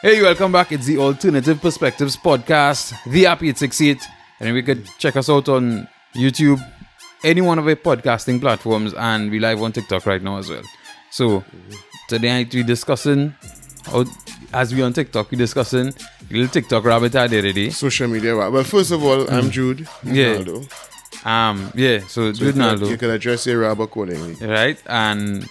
Hey, welcome back. It's the Alternative Perspectives Podcast, the app 868. And we could check us out on YouTube, any one of our podcasting platforms, and we live on TikTok right now as well. So, today we're discussing, as we on TikTok, we're discussing little TikTok rabbit identity. Social media. Well, first of all, I'm Jude. Ronaldo. So Jude Ronaldo. You can address your rab accordingly. Right, and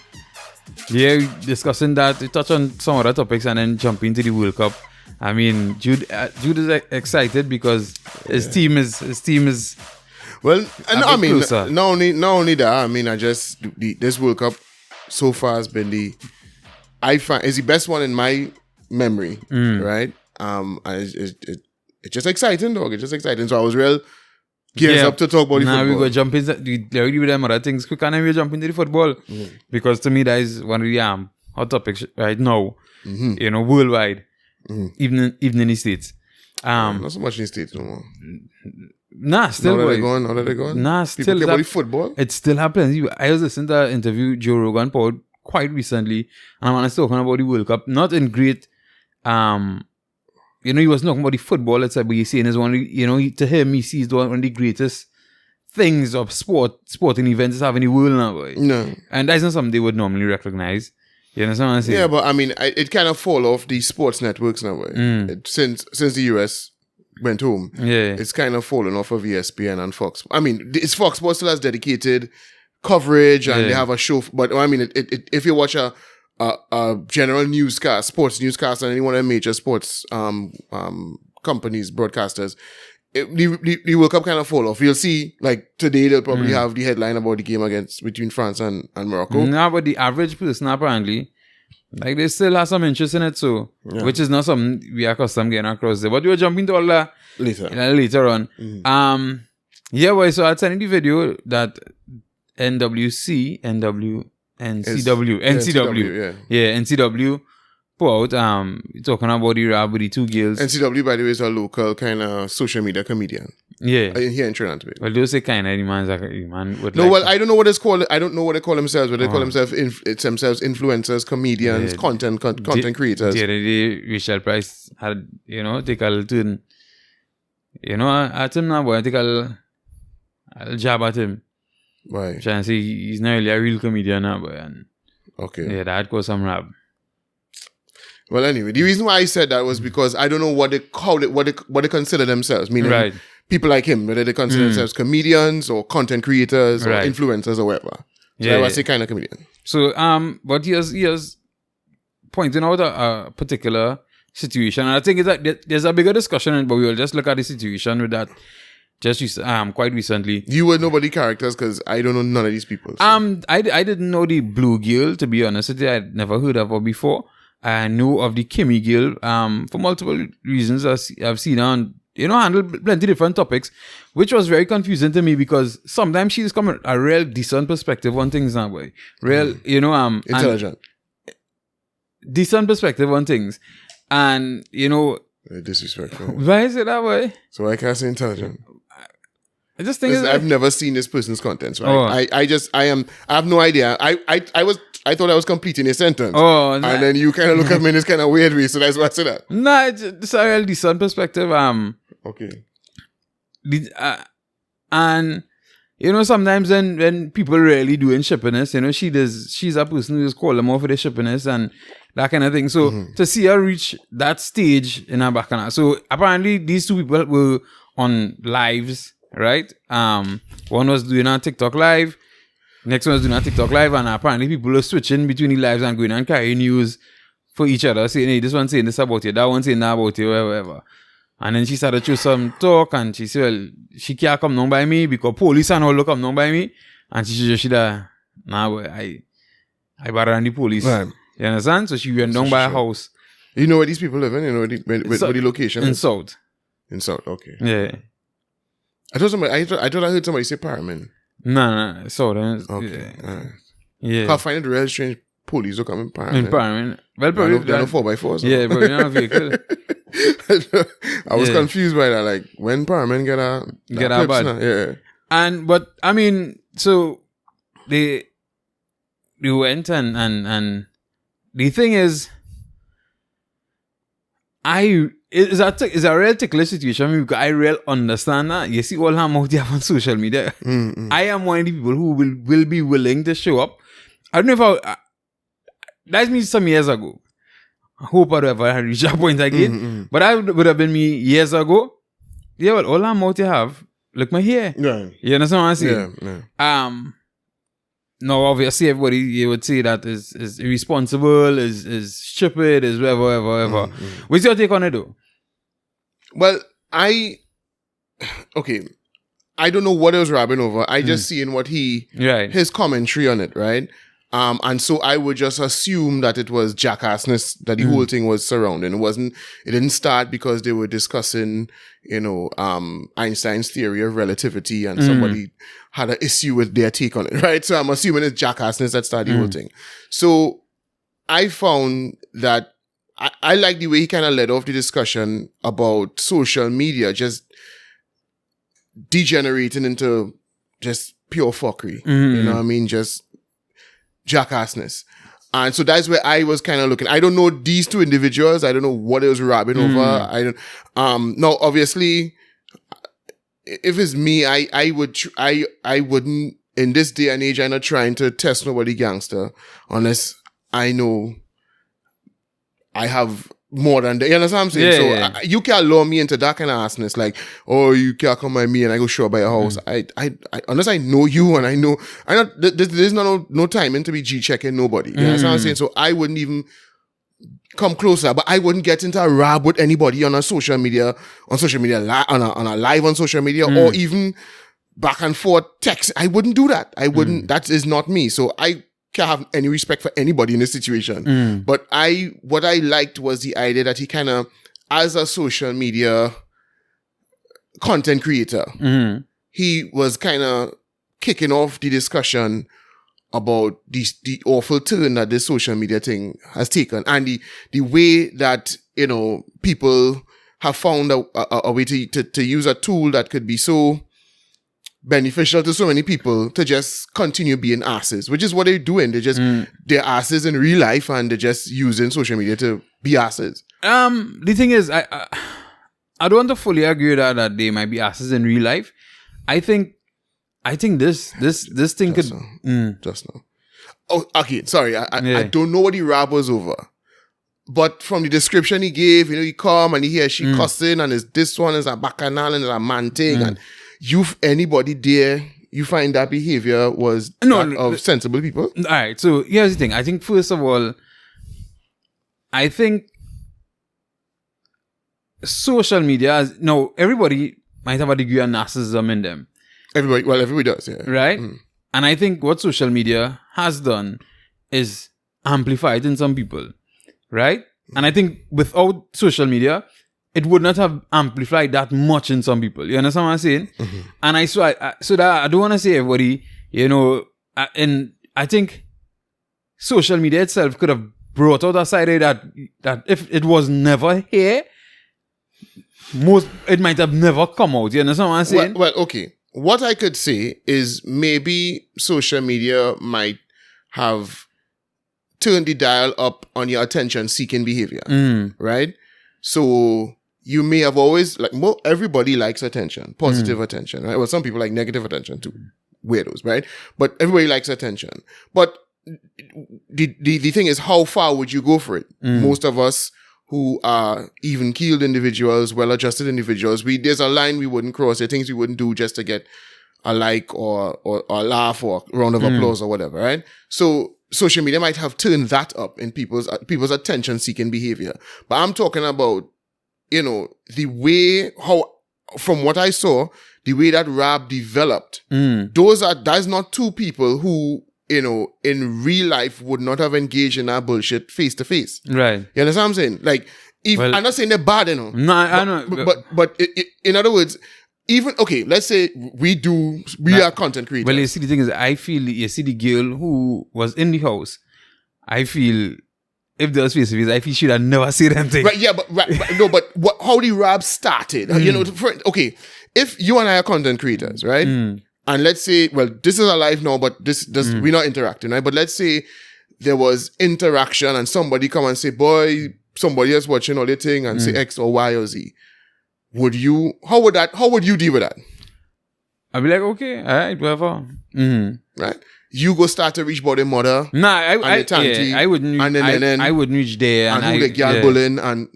we're discussing that, we touch on some other topics and then jump into the World Cup. I mean, Jude is excited because his team is well, and I mean, closer. not only that. I mean, this World Cup so far has been is the best one in my memory, right? And it's just exciting, dog. It's just exciting. So I was real gears up to talk about the football. Now we go jump into with them other things quick and then we jump into the football because to me that is one of the hot topics right now. You know, worldwide, even in the States. Not so much in the States no more. Nah, still. Now that they're going. Nah, People still. care about the football. It still happens. I was listening to an interview Joe Rogan pod quite recently, and I'm honestly talking about the World Cup. Not in great, he was talking about the football, let's say, but he's saying is one, to him, he sees one of the greatest things of sporting events is having the world now, boy. No. And that's not something they would normally recognize. You understand what I'm saying? Yeah, but I mean, it kind of fall off the sports networks now, boy. Since the US went home, it's kind of fallen off of ESPN and Fox. I mean, it's Fox Sports still has dedicated coverage and they have a show, but I mean, if you watch a general newscast, sports newscast, and any one of the major sports companies, broadcasters, the World Cup kind of fall off. You'll see, like today, they'll probably have the headline about the game between France and Morocco. No, but the average person apparently, like they still have some interest in it, so which is not something we are accustomed getting across there. But we'll jump into all that later on. So I'll send you the video that NCW put out talking about the rap with the two girls. NCW, by the way, is a local kind of social media comedian. Yeah. Here in Trinidad. Well, they'll say kind of, the man would I don't know what it's called. I don't know what they call themselves, but they call themselves influencers, comedians, content creators. Yeah, Rachel Price had, take a little turn. At him now, boy, take a jab at him. Why? Trying to say he's not really a real comedian now, boy. And okay. Yeah, that caused some rap. Well, anyway, the reason why I said that was because I don't know what they call it, what they consider themselves. Meaning, people like him, whether they consider themselves comedians or content creators or influencers or whatever. So I was a kind of comedian. So, but he was pointing out a particular situation, and I think that there's a bigger discussion, but we will just look at the situation with that. Just quite recently. You would know about the characters because I don't know none of these people. So. I didn't know the Blue Girl, to be honest with you. I'd never heard of her before. I knew of the Kimmy Girl for multiple reasons. I've seen her on, handle plenty different topics, which was very confusing to me because sometimes she's coming a real decent perspective on things now, boy. Real, intelligent. Decent perspective on things. And, Very disrespectful. Why is it that way? So I can't say intelligent. I just think I've never seen this person's content, so I have no idea. I thought I was completing a sentence. Oh, and then you kind of look at me in this kind of weird way, so that's why I said that. Nah, it's a real decent perspective. Okay. And sometimes when people really doing shippiness, she's a person who just call them off for the shippiness and that kind of thing. So to see her reach that stage in her back, so apparently these two people were on lives. Right? One was doing a TikTok live. Next one was doing a TikTok live. And apparently people were switching between the lives and going and carrying news for each other. Saying, hey, this one saying this about you. That one saying that about you. Whatever. And then she started to some talk. And she said, well, she can't come down by me because police and all look come down by me. And she said, nah, boy, I better than the police. Right. You understand? So she went down by a house. You know where these people live in? You know where the location is? In South. In South, okay. Yeah. I thought I heard somebody say Paramin. No, South. Okay. Yeah. Yeah. I find it real strange. Police will come in Paramin. In Paramin. Well, probably. They're no 4x4s. So. Yeah, but you're not a vehicle. I was confused by that. Like, when Paramin get a bad. Yeah. But, I mean, so they went and the thing is, it's a real ticklish situation because I really understand that. You see all how much you have on social media. I am one of the people who will be willing to show up. I don't know if that's me some years ago. I hope I don't ever reach that point again. But that would have been me years ago. Yeah, well, all I'm out to have, look my hair. Yeah. You understand what I'm saying? Yeah. No, obviously everybody you would say that is irresponsible, is stupid, is whatever. What's your take on it though? Well, I don't know what it was rapping over. I just seen what his commentary on it, right? And so I would just assume that it was jackassness that the whole thing was surrounding. It didn't start because they were discussing, Einstein's theory of relativity and somebody had an issue with their take on it, right? So I'm assuming it's jackassness that started the whole thing. So I found that I like the way he kind of led off the discussion about social media just degenerating into just pure fuckery. You know what I mean? Just jackassness. And so that's where I was kind of looking. I don't know these two individuals. I don't know what it was rapping over. I don't. No, obviously, if it's me, I wouldn't in this day and age. I'm not trying to test nobody gangster unless I know I have more than that. You understand what I'm saying? You can't lure me into that kind of assness. Like, oh, you can't come by me and I go show up by your house. I unless I know you and I know, there's no time to be G-checking nobody. You understand what I'm saying? So I wouldn't even come closer, but I wouldn't get into a rap with anybody on a social media, on a live on social media, or even back and forth text. I wouldn't do that. I wouldn't, that is not me. So I can't have any respect for anybody in this situation. But what I liked was the idea that he kind of, as a social media content creator, he was kind of kicking off the discussion about the awful turn that this social media thing has taken, and the way that, people have found a way to use a tool that could be so beneficial to so many people to just continue being asses, which is what they're doing. They're asses in real life and they're just using social media to be asses. The thing is, I don't want to fully agree that they might be asses in real life. I think this thing just could just now. Oh, okay. Sorry, I don't know what the rap was over, but from the description he gave, he come and he hear she cussing and this one is a bacchanal and a man thing and anybody there, you find that behavior was of sensible people? All right. So here's the thing. I think first of all, I think social media. Everybody might have a degree of narcissism in them. Everybody does, yeah. Right? And I think what social media has done is amplify it in some people. Right? And I think without social media, it would not have amplified that much in some people. You understand what I'm saying? And so that I don't want to say everybody, and I think social media itself could have brought out a side that if it was never here, it might have never come out. You understand what I'm saying? Well, okay. What I could say is maybe social media might have turned the dial up on your attention-seeking behavior, right? So you may have always, everybody likes attention, positive attention, right? Well, some people like negative attention too, weirdos, right? But everybody likes attention. But the thing is, how far would you go for it? Most of us who are even-keeled individuals, well-adjusted individuals, there's a line we wouldn't cross. There are things we wouldn't do just to get a like or a laugh or a round of applause or whatever, right? So social media might have turned that up in people's attention-seeking behavior. But I'm talking about, the way from what I saw, the way that rap developed, that's not two people who, in real life would not have engaged in that bullshit face to face. Right. You understand what I'm saying? Like, I'm not saying they're bad, No, I know. But in other words, even, okay, let's say we are content creators. Well, you see, the thing is, I feel, you see the girl who was in the house, I feel, if there was face-to-face, I feel she'd have never said them things. Right, yeah, but how the rap started, okay, if you and I are content creators, right? And let's say, well, this is alive now, but we're not interacting, right? But let's say there was interaction and somebody come and say, boy, somebody else watching all your thing and say X or Y or Z, how would you deal with that? I'd be like, okay, all right, whatever. Right? You go start to reach about the mother. Nah, I wouldn't. And then I wouldn't reach there. And who the girl bullying and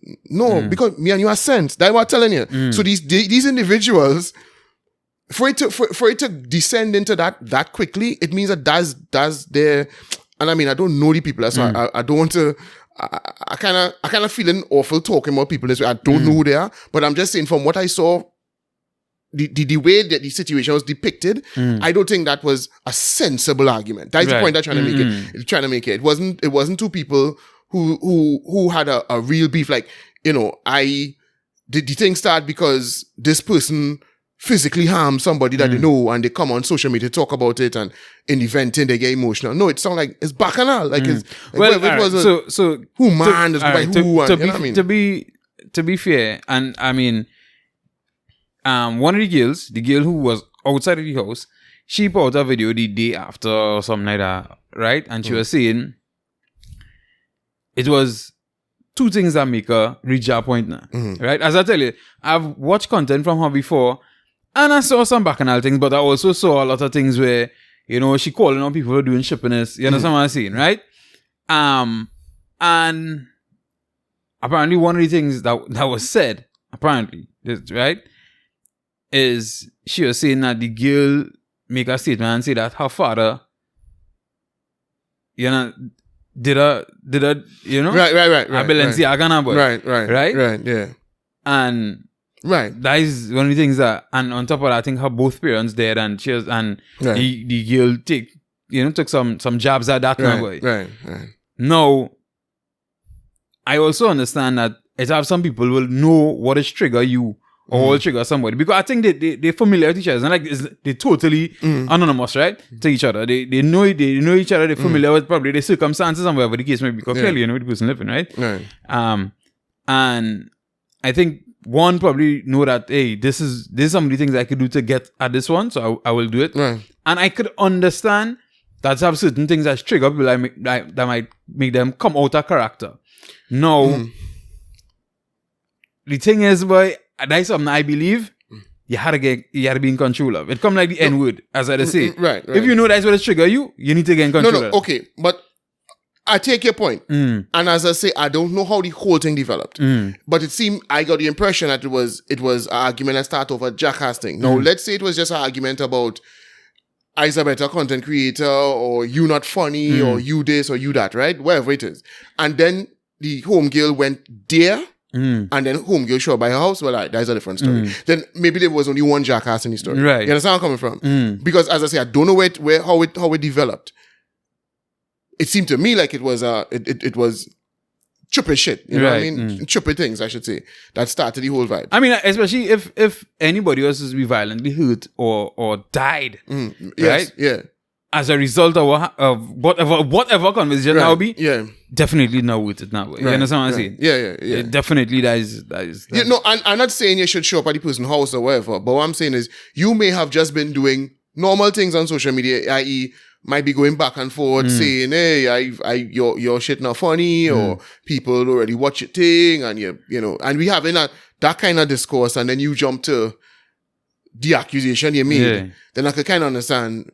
because me and you are sense. That's what I'm telling you. So these individuals, for it to descend into that quickly, it means that that's their. And I mean, I don't know the people. That's why I don't want to. I kind of feeling awful talking about people this way. I don't know who they are, but I'm just saying from what I saw. The way that the situation was depicted, I don't think that was a sensible argument. That's the point I'm trying to make it. Trying to make it. It wasn't two people who had a real beef. Like, the thing start because this person physically harmed somebody that they know and they come on social media to talk about it and in the venting they get emotional. No, it sounds like it's bacchanal. Like it's so who man is by who and you know what I mean? To be fair, and I mean. One of the girl who was outside of the house, she put out a video the day after or something like that, right? And she was saying it was two things that make her reach that point now, right? As I tell you, I've watched content from her before, and I saw some bacchanal things, but I also saw a lot of things where, she calling on people who are doing shippiness, you understand what I'm saying, right? And apparently one of the things that was said, right? Is she was saying that the girl make a statement and say that her father, did a right, a Balenciaga boy, right, yeah, and right, that is one of the things that, and on top of that, I think her both parents dead, and she was, and the girl took some jabs at that boy, right. Now, I also understand that it have some people will know what is trigger you. Or will trigger somebody because I think they're familiar with each other. It's not like they're totally anonymous, right? To each other, they know each other. They're familiar with probably the circumstances and whatever the case may be. Because clearly, the person living, right? And I think one probably know that hey, this is some of the things I could do to get at this one, so I will do it. Right. And I could understand that have certain things that trigger people that might make them come out of character. No, the thing is, boy. That's something I believe you had to be in control of. It come like the N-word, as I say. Right. If you know that's what it trigger you need to get in control of it. Okay. But I take your point. And as I say, I don't know how the whole thing developed. But it seemed, I got the impression that it was an argument that started over jackass thing. Now, let's say it was just an argument about I's a better content creator or you not funny or you this or you that, right? Whatever it is. And then the homegirl went there. And then homegirl showed up by her house. Well, that's a different story. Then maybe there was only one jackass in the story. Right. You understand where I'm coming from? Because as I say, I don't know how it developed. It seemed to me like it was trippy shit. You know what I mean? Trippy things, I should say, that started the whole vibe. I mean, especially if anybody else is be violently hurt or died, Yes, right? Yeah. As a result of whatever conversation now be, definitely not with it now. You understand what I'm saying? Yeah. Definitely that is. Yeah, no, I'm not saying you should show up at the person's house or whatever, but what I'm saying is you may have just been doing normal things on social media, i.e., might be going back and forth saying, hey, your shit not funny, or people already watch your thing, and and we having that kind of discourse, and then you jump to the accusation you made. Then I could kind of understand.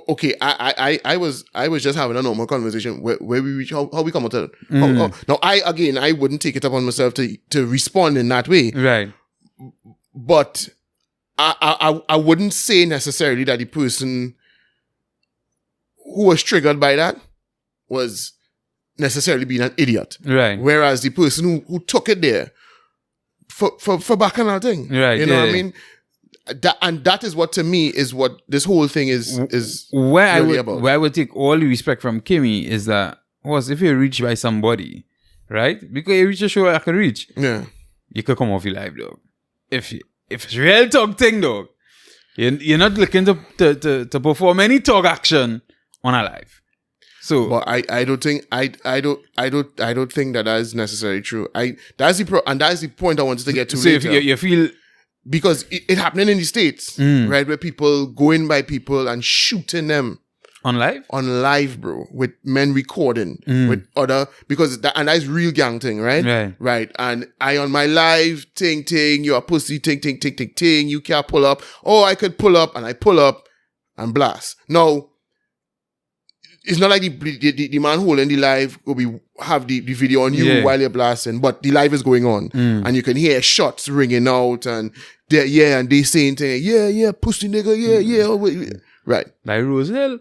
Okay, I was just having a normal conversation where we reach how we come out of it. Now I wouldn't take it upon myself to respond in that way. Right. But I wouldn't say necessarily that the person who was triggered by that was necessarily being an idiot. Right. Whereas the person who took it there for bacchanal thing. Right. You know what I mean? That is what to me is what this whole thing is where about. Where I would take all the respect from Kimmy is that if you're reached by somebody, right? Because you reach a show I can reach. Yeah. You could come off your live, dog. If it's real talk thing, dog, you're not looking to perform any talk action on a live. So, but I don't think that is necessarily true. That's the point I wanted to get to. So later. if you feel. Because it happening in the States, right, where people go in by people and shooting them. On live? On live, bro, with men recording with other, because that's real gang thing, right? Right. And I on my live ting, you're a pussy, ting, you can't pull up. Oh, I could pull up, and I pull up and blast. Now, it's not like the man holding the live will have the video on you while you're blasting, but the live is going on, and you can hear shots ringing out, and they saying things, pussy nigga, right. Like Rose Hill.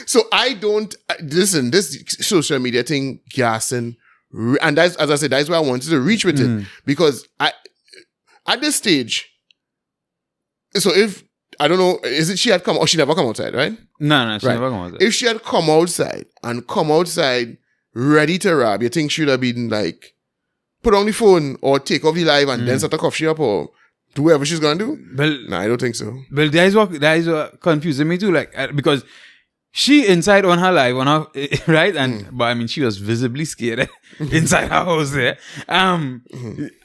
So I don't listen. This social media thing, gassing, and that's, as I said, that's why I wanted to reach with it, because at this stage. So if I don't know, is it she had come or she never come outside, right? No, she never come outside. If she had come outside ready to rob, you think she would have been like, put on the phone or take off the live and then start to cuff she up or do whatever she's gonna do? Well, no, I don't think so. Well, that is what confusing me too. Like, because she inside on her live, right? And but I mean, she was visibly scared inside her house there. And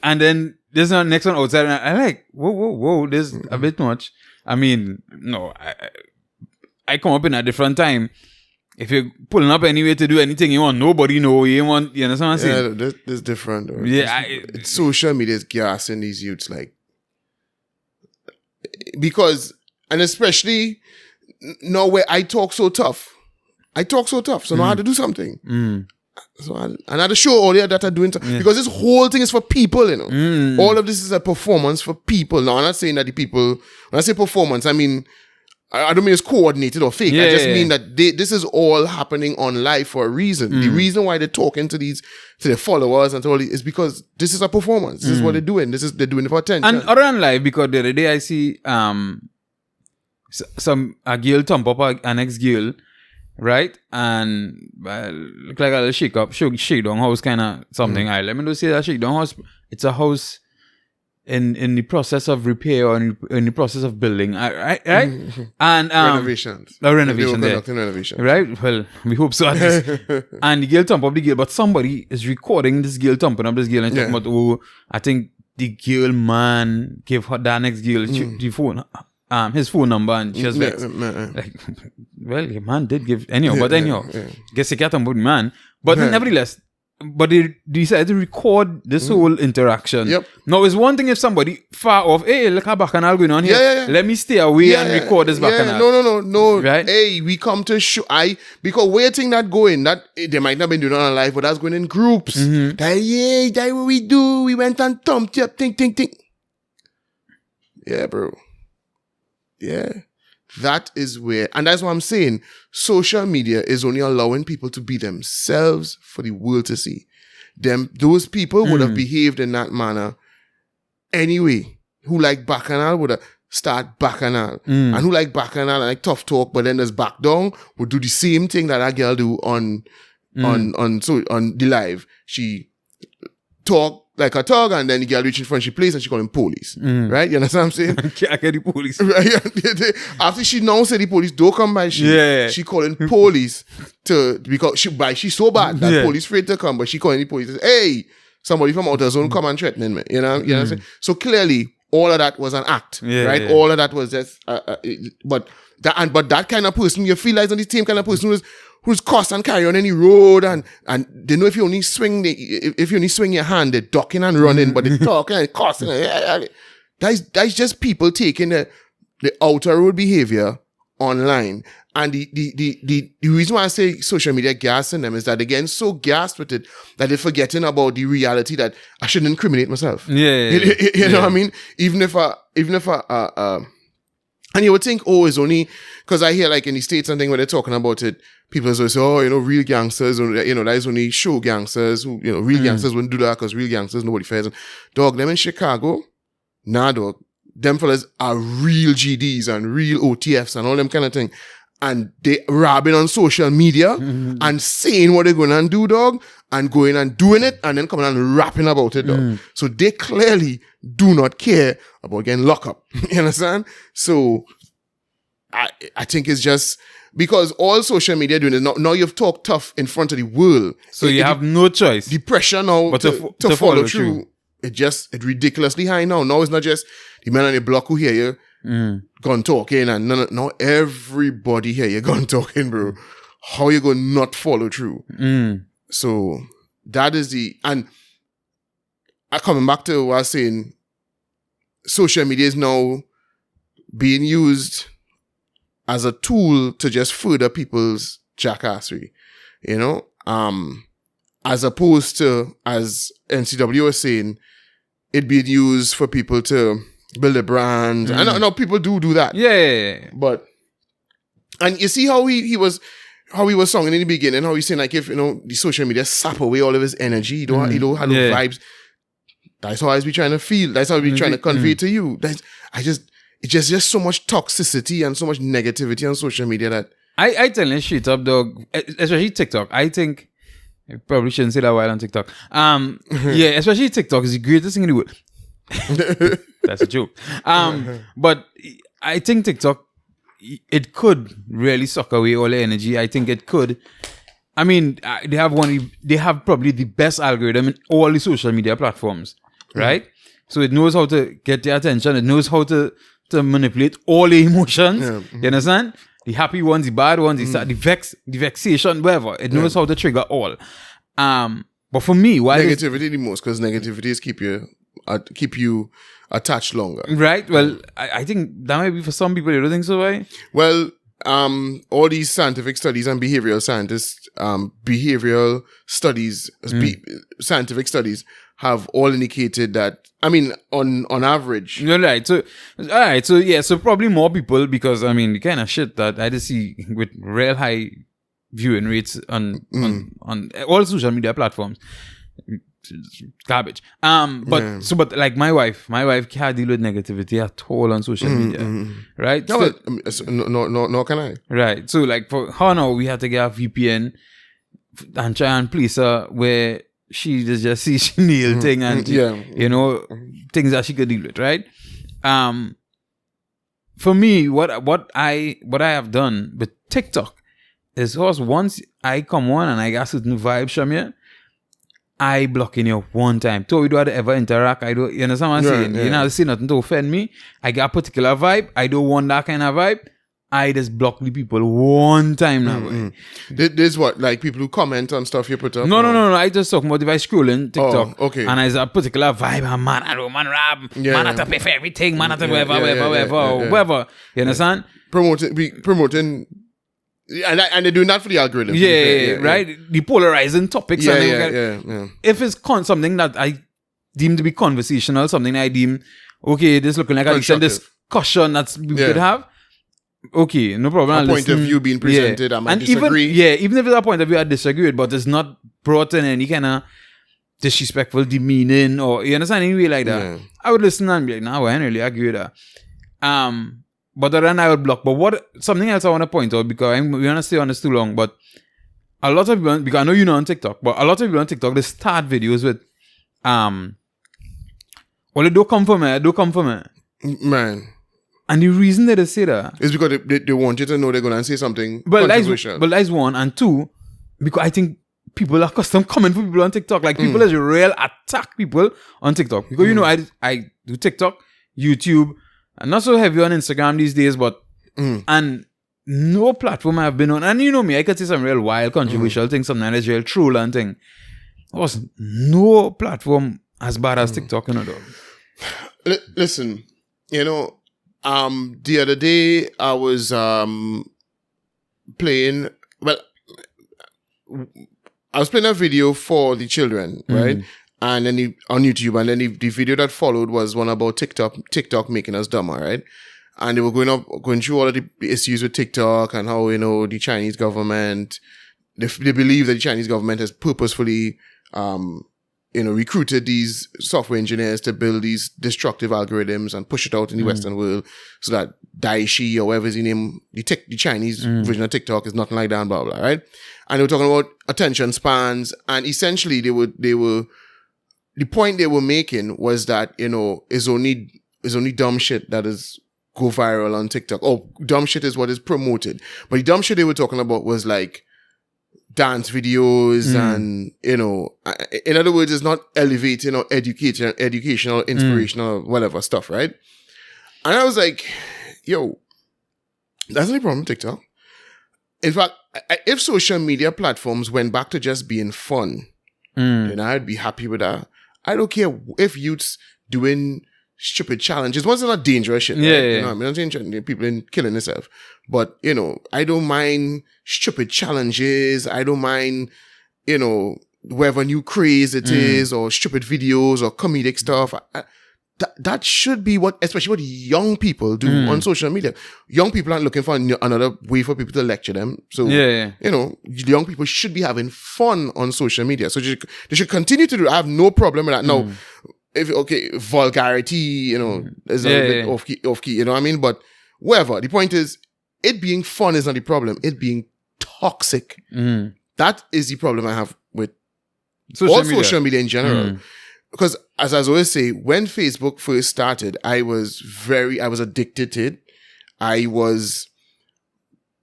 then there's the next one outside, and I like, whoa, there's a bit much. I mean, no, I come up in a different time. If you're pulling up anyway to do anything you want, nobody know you want. You understand what I'm saying? Yeah, that's different. Though. Yeah, it's social media is gassing these youths like. Because, and especially now where I talk so tough, so now I have to do something. So I had to show all that are doing something. Because this whole thing is for people, you know. All of this is a performance for people. Now, I'm not saying that the people, when I say performance, I mean, I don't mean it's coordinated or fake. I just mean that this is all happening on live for a reason. The reason why they're talking to their followers and all is because this is a performance. This is what they're doing. They're doing it for attention. And other than live, because the other day I see a girl thump up an ex-girl, right? And look like a little shake down house kind of something. Let me just say that shake down house. It's a house in the process of repair or in the process of building, right? And renovations. Renovation there. Renovation. Right? Well, we hope so at least. And the girl thump up the girl, but somebody is recording this girl thumping up this girl and talking about, I think the girl man gave her that next girl the phone. His phone number, and she was vexed. Like, well, the man did give anyhow, guess you can't talk about the man. But nevertheless, they decided to record this whole interaction. Now, it's one thing if somebody far off, hey, look how bacchanal going on here. Let me stay away and record this bacchanal. No. Right? Hey, we come to show. Because we're thinking that going, that they might not be doing it on live, but that's going in groups. That what we do. We went and thumped up, think. Yeah, bro. Yeah. That is where, and that's what I'm saying. Social media is only allowing people to be themselves for the world to see. Those people would have behaved in that manner anyway. Who like bacchanal would have start bacchanal. And who like bacchanal and like tough talk, but then there's back down, would do the same thing that girl do on the live. She talk like a talk, and then the girl reach in front, she plays, and she call him police. Right? You understand what I'm saying? I get the police. Right? After she now said the police don't come by, she calling police because she's so bad that police afraid to come, but she calling the police. Hey, somebody from outer zone come and threatening me. You know what I'm saying? So clearly, all of that was an act, right? Yeah. All of that was just, but that kind of person, you feel like is on the same kind of person who's cuss and carry on any road, and they know if you only swing your hand, they're ducking and running, but they're talking and cussing. That's just people taking the outer road behavior online. And the reason why I say social media gassing them is that they're getting so gassed with it that they're forgetting about the reality that I shouldn't incriminate myself. You know what I mean? Even if and you would think, it's only because I hear like in the States and thing when they're talking about it, people always say, real gangsters, or, that is only show gangsters who, real gangsters wouldn't do that because real gangsters, nobody fears them. Dog, them in Chicago, dog, them fellas are real GDs and real OTFs and all them kind of thing. And they robbing on social media and saying what they're going to do, dog, and going and doing it and then coming and rapping about it, dog. So they clearly do not care about getting locked up. You understand? So I think it's just because all social media doing it now you've talked tough in front of the world. So you have no choice. The pressure now but to follow through. It's ridiculously high now. Now it's not just the men on the block who hear you. gun talking, and no, everybody here, you're gun talking, bro. How you gonna not follow through? So that is and coming back to what I was saying, social media is now being used as a tool to just further people's jackassery, as opposed to, as NCW was saying, it being used for people to build a brand. I know people do that. Yeah. But, and you see how he was singing in the beginning, how he's saying, like, if, the social media sap away all of his energy, he don't have no vibes. That's how I be trying to feel. That's how I be trying to convey to you. It's just so much toxicity and so much negativity on social media that I tell you straight up, dog, especially TikTok. I think I probably shouldn't say that while on TikTok. Yeah, especially TikTok is the greatest thing in the world. That's a joke. But I think TikTok, it could really suck away all the energy. I think it could. I mean, they have probably the best algorithm in all the social media platforms, right? So it knows how to get their attention. It knows how to manipulate all the emotions. You understand? The happy ones, the bad ones, the vexation, whatever. It knows how to trigger all. But for me, why negativity the most? Because negativity is keep you attached longer. Right? Well, I think that might be for some people. You don't think so, right? Well, all these scientific studies and behavioral scientists, scientific studies have all indicated that, I mean, on average. You're right. So, all right. So, yeah. So, probably more people, because, I mean, the kind of shit that I just see with real high viewing rates on all social media platforms. Garbage. But like my wife can't deal with negativity at all on social media. Right? No, can I? Right. So, like, for her now, we had to get a VPN and try and place her where she just see she nail thing and things that she could deal with, right? For me, what I have done with TikTok is, once I come on and I got certain vibes from you, I block in you one time. So we don't ever interact. I don't, you understand what I'm saying? You know, I say nothing to offend me. I got a particular vibe. I don't want that kind of vibe. I just block the people one time now. This what, like people who comment on stuff you put up? No. I just talking about if I scroll in TikTok, okay, and there's a particular vibe, man, I don't, man, rap, man, I have to pay for everything, man, I have to whatever. You understand? Promoting. And they're doing that for the algorithm. Right? The polarizing topics. If it's something that I deem to be conversational, something I deem, okay, this looking like a decent discussion that we could have, okay, no problem. A point of view being presented, I might disagree. Even if it's a point of view I disagree with, but it's not brought in any kind of disrespectful, demeaning, or, you understand, any way like that, I would listen and be like, nah, I don't really agree with that. But then I would block. But something else I want to point out, because we want to stay on this too long, but a lot of people, because I know you know on TikTok, but a lot of people on TikTok, they start videos with, well, it don't come from me. Man. And the reason that they say that is because they want you to know they're going to say something controversial. But that's one. And two, because I think people are accustomed coming for people on TikTok. Like, people is real attack people on TikTok. Because, you know, I do TikTok, YouTube, I'm not so heavy on Instagram these days, but and no platform I've been on, and you know me, I could say some real wild, controversial things, sometimes it's real troll and thing. There was no platform as bad as TikTok, you know, dog. Listen, you know, the other day I was playing. Well, I was playing a video for the children, right? And then on YouTube, and then the video that followed was one about TikTok making us dumber, right? And they were going through all of the issues with TikTok and how, you know, the Chinese government, they believe that the Chinese government has purposefully, recruited these software engineers to build these destructive algorithms and push it out in the Western world, so that Daeshi, or whatever his name, the Chinese version of TikTok is nothing like that, and blah, blah, right? And they were talking about attention spans, and essentially they were the point they were making was that, you know, it's only dumb shit that is go viral on TikTok. Oh, dumb shit is what is promoted. But the dumb shit they were talking about was like dance videos and, you know, in other words, it's not elevating or educational, inspirational, whatever stuff, right? And I was like, yo, that's the problem with TikTok. In fact, if social media platforms went back to just being fun, then I'd be happy with that. I don't care if youths doing stupid challenges. Once they're not dangerous shit. Yeah, right? yeah. You know, I'm not interested people in killing themselves. But, you know, I don't mind stupid challenges. I don't mind, you know, whatever new craze it is, or stupid videos or comedic stuff. That should be what, especially what young people do on social media. Young people aren't looking for another way for people to lecture them. So, you know, young people should be having fun on social media. So they should continue to do it. I have no problem with that. Now, vulgarity, you know, is a little bit off key, you know what I mean? But whatever. The point is, it being fun is not the problem. It being toxic. That is the problem I have with social media in general. Because as I always say, when Facebook first started, I was addicted to it. I was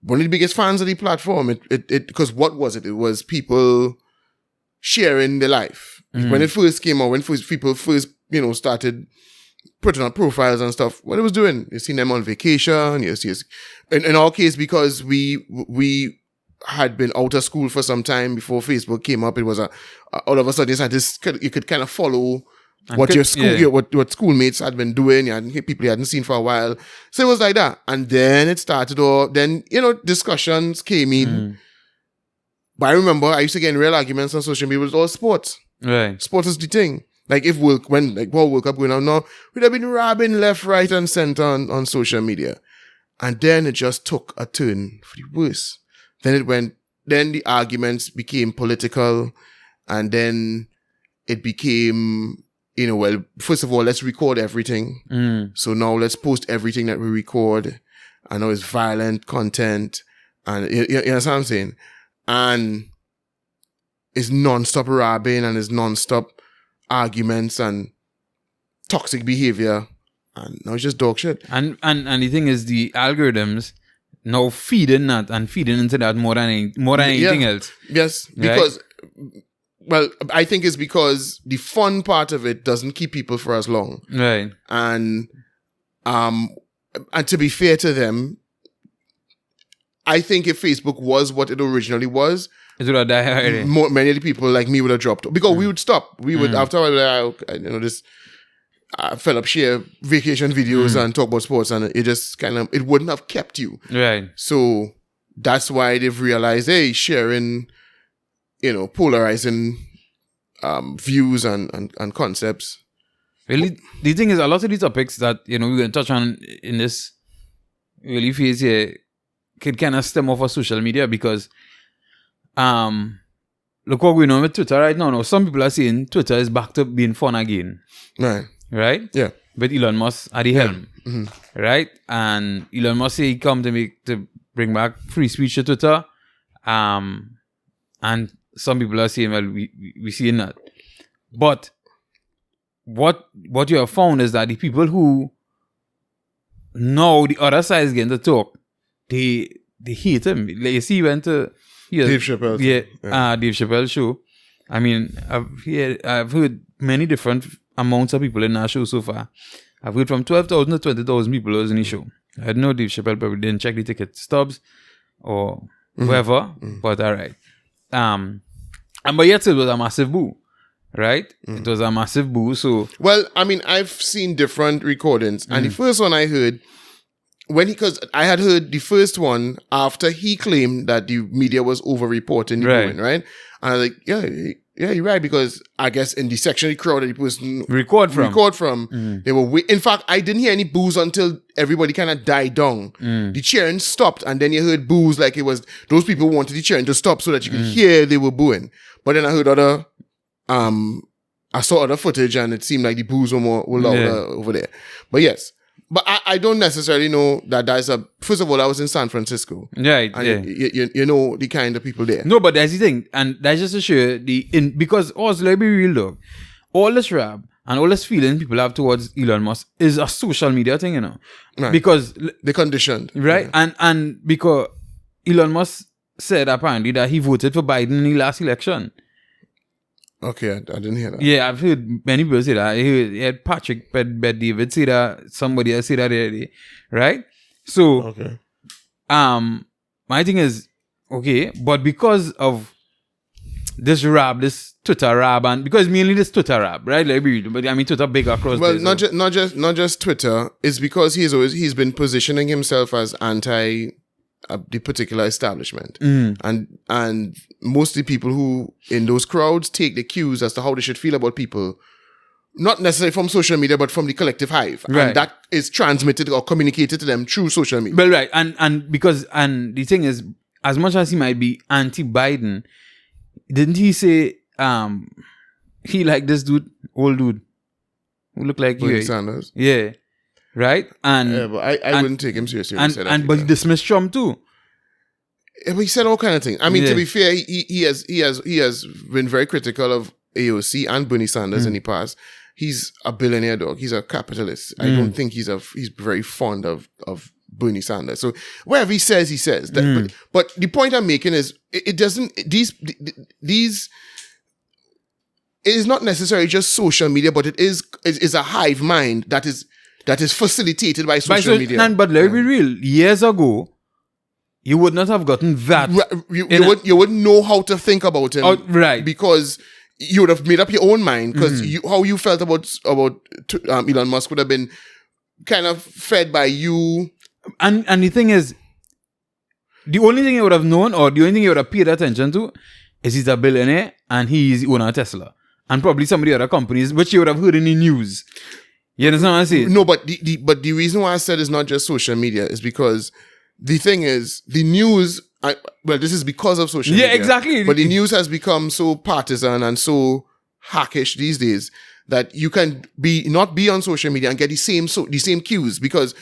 one of the biggest fans of the platform. Because what was it? It was people sharing their life. When it first came out, when people first, you know, started putting on profiles and stuff, what it was doing, you seen them on vacation, yes. In our case, because we had been out of school for some time before Facebook came up, it was all of a sudden you could kind of follow what your school, what schoolmates had been doing, people you hadn't seen for a while. So it was like that. And then it started, or then, you know, discussions came in. But I remember I used to get in real arguments on social media. It was all sports. Right. Sports is the thing. Like World Cup going on now, we'd have been robbing left, right, and center on social media. And then it just took a turn for the worse. Then the arguments became political, and then it became, you know, well, first of all, let's record everything. So now let's post everything that we record. I know it's violent content, and you know what I'm saying? And it's non-stop robbing, and it's non-stop arguments and toxic behavior, and now it's just dog shit. And the thing is, the algorithms now feeding that and feeding into that more than anything else. Yes, because well, I think it's because the fun part of it doesn't keep people for as long. Right. And to be fair to them, I think if Facebook was what it originally was, it would have died already. Many of the people like me would have dropped, because we would stop. We would, after a while, you know, this fell up share vacation videos and talk about sports, and it just kind of, it wouldn't have kept you. Right. So that's why they've realized, hey, sharing, you know, polarizing views and concepts. Really, the thing is, a lot of these topics that, you know, we're going to touch on in this really phase here could kind of stem off of social media, because look what we're doing with Twitter right now. Some people are saying Twitter is back to being fun again. Right? Yeah. But Elon Musk at the helm. Right? And Elon Musk say he come to bring back free speech to Twitter. And some people are saying, well, we seeing that. But what you have found is that the people who know the other side is getting to talk, they hate him. Like, you see, he went to Dave Chappelle. Dave Chappelle show. I mean, I've heard many different amounts of people in that show so far. I've heard from 12,000 to 20,000 people was in the show. I know Dave Chappelle probably didn't check the ticket stubs or whatever, but all right. But yet it was a massive boo, right? It was a massive boo. So, well, I mean, I've seen different recordings, and the first one I heard, because I had heard the first one after he claimed that the media was over-reporting the booing, right? And I was like, yeah, you're right, because I guess in the section of the crowd that the person record from, they were in fact, I didn't hear any boos until everybody kind of died down. The cheering stopped, and then you heard boos like it was those people wanted the cheering to stop so that you could hear they were booing. But then I heard I saw other footage, and it seemed like the boos were louder over there. But yes. But I don't necessarily know that's first of all, I was in San Francisco. Right, and you know the kind of people there. No, but that's the thing. And that's just to show because also, let me be real though, all this rap and all this feeling people have towards Elon Musk is a social media thing, you know. Right. Because they're conditioned. Right? Yeah. And because Elon Musk said apparently that he voted for Biden in the last election. Okay, I didn't hear that. Yeah, I've heard many people say that. I heard Patrick Bet David say that. Somebody else say that the other day, right? So, Okay. my thing is, okay, but because of this Twitter rap, and because mainly this Twitter rap, right? Like, but I mean Twitter big across. Well, not just Twitter. It's because he's been positioning himself as anti the particular establishment, and mostly people who in those crowds take the cues as to how they should feel about people, not necessarily from social media, but from the collective hive, right. And that is transmitted or communicated to them through social media. Well, right, and the thing is, as much as he might be anti-Biden, didn't he say he like this old dude who looked like Bernie you? Sanders. Yeah. Right? And yeah, but I wouldn't take him seriously. But he dismissed Trump too. Yeah, but he said all kind of things. I mean, to be fair, he has been very critical of AOC and Bernie Sanders in the past. He's a billionaire dog. He's a capitalist. I don't think he's very fond of Bernie Sanders. So whatever he says that. But the point I'm making is it doesn't these. It is not necessarily just social media, but it is a hive mind that is facilitated by social media. But let me be real. Years ago, you would not have gotten that. You wouldn't know how to think about him, right? Because you would have made up your own mind. Because how you felt about Elon Musk would have been kind of fed by you. And the thing is, the only thing you would have known, or the only thing you would have paid attention to, is he's a billionaire and he's the owner of Tesla, and probably some of the other companies which you would have heard in the news. You understand what I'm saying? No, but the reason why I said it's not just social media is because the thing is, the news, this is because of social media. Yeah, exactly. But the news has become so partisan and so hackish these days that you can not be on social media and get the same cues because,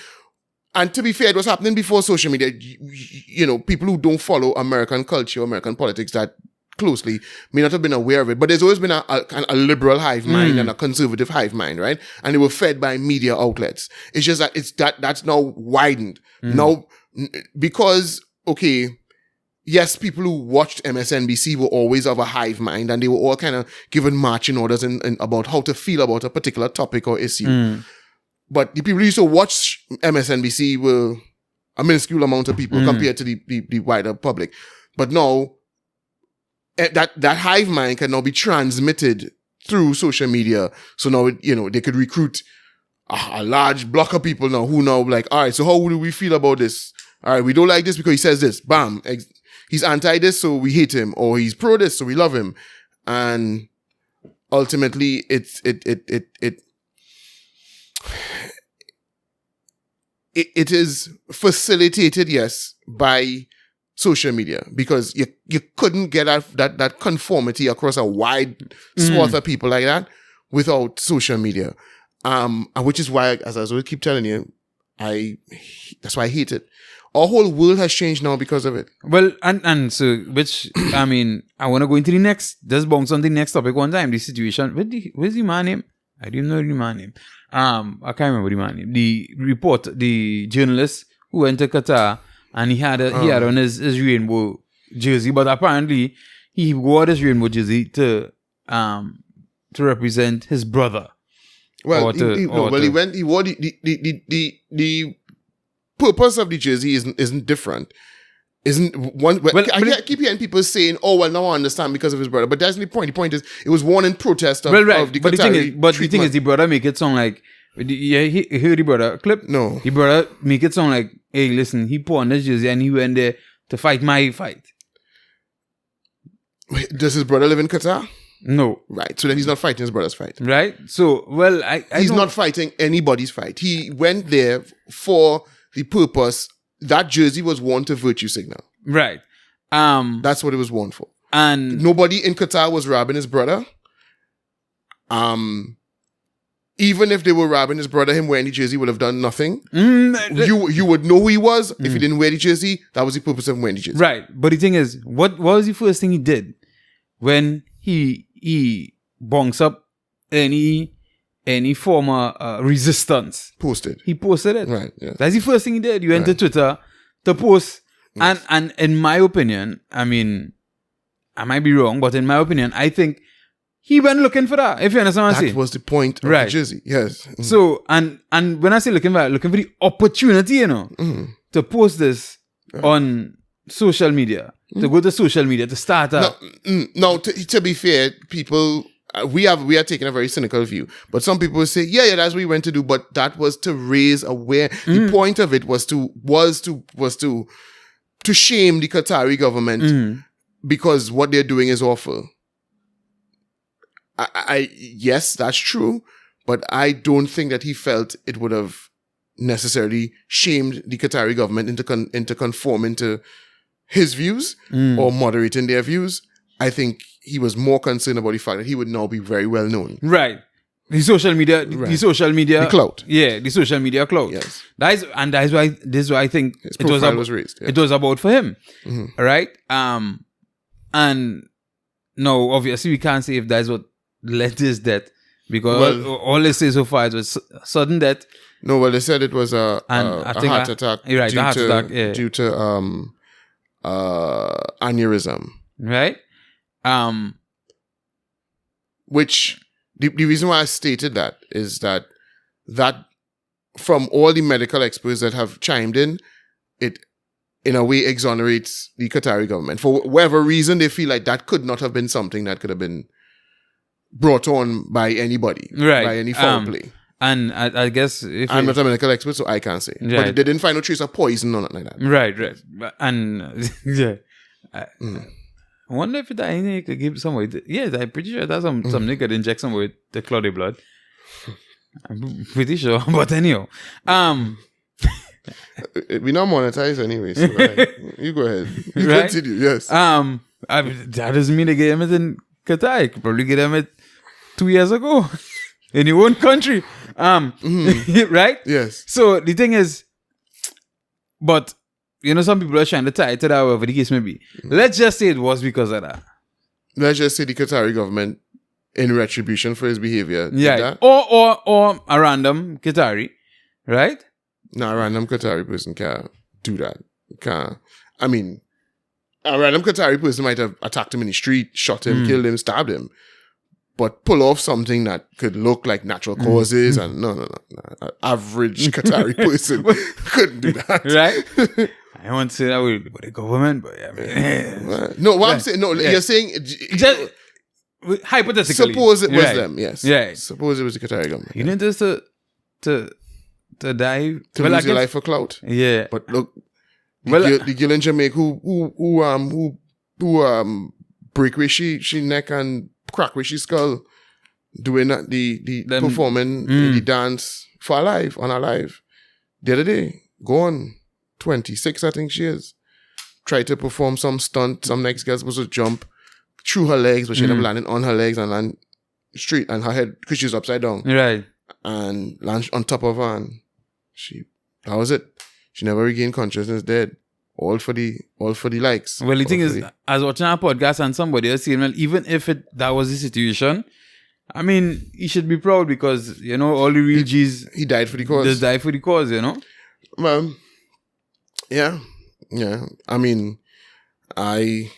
and to be fair, it was happening before social media. You know, people who don't follow American culture, American politics that closely may not have been aware of it, but there's always been a liberal hive mind and a conservative hive mind, right? And they were fed by media outlets. It's just that that's now widened. Now, because, okay, yes, people who watched MSNBC were always of a hive mind and they were all kind of given marching orders about how to feel about a particular topic or issue. But the people who used to watch MSNBC were a minuscule amount of people compared to the wider public. But now, that hive mind can now be transmitted through social media. So now, they could recruit a large block of people now who now like, all right, so how do we feel about this? All right, we don't like this because he says this. Bam. He's anti this, so we hate him. Or he's pro this, so we love him. And ultimately, it is facilitated, yes, by social media, because you couldn't get that conformity across a wide swath of people like that without social media. And which is why, as I always keep telling you, that's why I hate it. Our whole world has changed now because of it. Well, and so, which, I mean, I want to go into just bounce on the next topic one time, the situation. Where's the man name? I didn't know the man name. I can't remember the man name. The journalist who went to Qatar, and he had on his rainbow jersey, but apparently he wore this rainbow jersey to represent his brother. Well, he wore the purpose of the jersey isn't different. Isn't one? I keep hearing people saying, "Oh, well, now I understand because of his brother," but that's the point. The point is, it was worn in protest of the Qatari But the thing is, the brother make it sound like. He heard the brother clip. No, the brother make it sound like, hey, listen, he put on this jersey and he went there to fight my fight. Does his brother live in Qatar? No. Right. So then he's not fighting his brother's fight. Right. So, well, he's not fighting anybody's fight. He went there for the purpose. That jersey was worn to virtue signal. Right. That's what it was worn for. And nobody in Qatar was robbing his brother. Even if they were robbing his brother, him wearing the jersey would have done nothing. You would know who he was if he didn't wear the jersey. That was the purpose of wearing the jersey. Right. But the thing is, what was the first thing he did when he bonks up any former resistance? He posted it. Right. Yeah. That's the first thing he did. You went to Twitter to post. Yes. And in my opinion, I mean, I might be wrong, but in my opinion, I think he went looking for that, if you understand what I'm saying. That was the point of the jersey, yes. So, and when I say looking for the opportunity, to post this on social media, to go to social media, to start up. No, to be fair, people, we are taking a very cynical view. But some people will say, yeah, that's what we went to do. But that was to raise awareness. The point of it was to shame the Qatari government because what they're doing is awful. Yes, that's true. But I don't think that he felt it would have necessarily shamed the Qatari government into conforming to his views or moderating their views. I think he was more concerned about the fact that he would now be very well known. Right. The social media. The clout. Yeah, the social media clout. Yes. This is why I think his profile was raised. Yeah. It was about for him. Right? And no, obviously we can't say if that's what led his death. Because all they say so far was sudden death. No, well, they said it was a heart attack. Right, due to aneurysm. Right? Which the reason why I stated that is that from all the medical experts that have chimed in, it in a way exonerates the Qatari government. For whatever reason, they feel like that could not have been something that could have been brought on by anybody, by any foul play. And I guess I'm not a medical expert, so I can't say. Right. But they didn't find no trace of poison or nothing like that. Right. And yeah, I wonder if that anything you could give somebody. Yes, I'm pretty sure that's something could inject somebody with the cloudy blood. I'm pretty sure, but anyhow, we not monetize anyway. So you go ahead. You continue. Yes. That doesn't mean they get him in Qatar. You could probably get him 2 years ago in your own country. Right? Yes. So the thing is, but some people are trying to tie it to that, whatever the case may be. Let's just say it was because of that. Let's just say the Qatari government, in retribution for his behavior, did that. Or a random Qatari, right? No, a random Qatari person can't do that. Can't. I mean, a random Qatari person might have attacked him in the street, shot him, killed him, stabbed him. But pull off something that could look like natural causes and no. An average Qatari person couldn't do that. Right? I don't want to say that with the government, but no, what I'm saying, you're saying... Just, hypothetically. Suppose it was them, yes. Yeah. Suppose it was the Qatari government. You need just to die... To lose your life for clout. Yeah. But look, the girl in Jamaica who break where she neck and crack where she skull doing the performing the dance for on her life the other day, gone 26 I think she is, tried to perform some stunt, some next girl supposed to jump through her legs, but she ended up landing on her legs and land straight, and her head, because she was upside down, right, and landed on top of her, and that was it. She never regained consciousness, dead. All for the likes. Well, the thing is, I was watching a podcast and somebody was saying, well, even if that was the situation, I mean, he should be proud because, all the real G's... He died for the cause. Just died for the cause, Well, yeah. I mean, I'm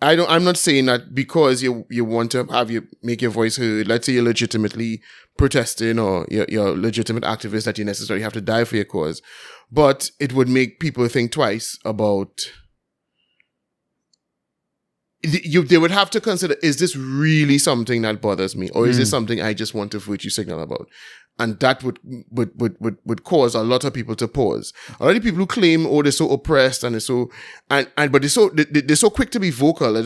not saying that because you want to make your voice heard. Let's say you're legitimately protesting or you're a legitimate activist, that you necessarily have to die for your cause. But it would make people think twice about... They would have to consider, is this really something that bothers me? Or is this something I just want to virtue signal about? And that would cause a lot of people to pause. A lot of people who claim, they're so oppressed and they're so... but they're so quick to be vocal.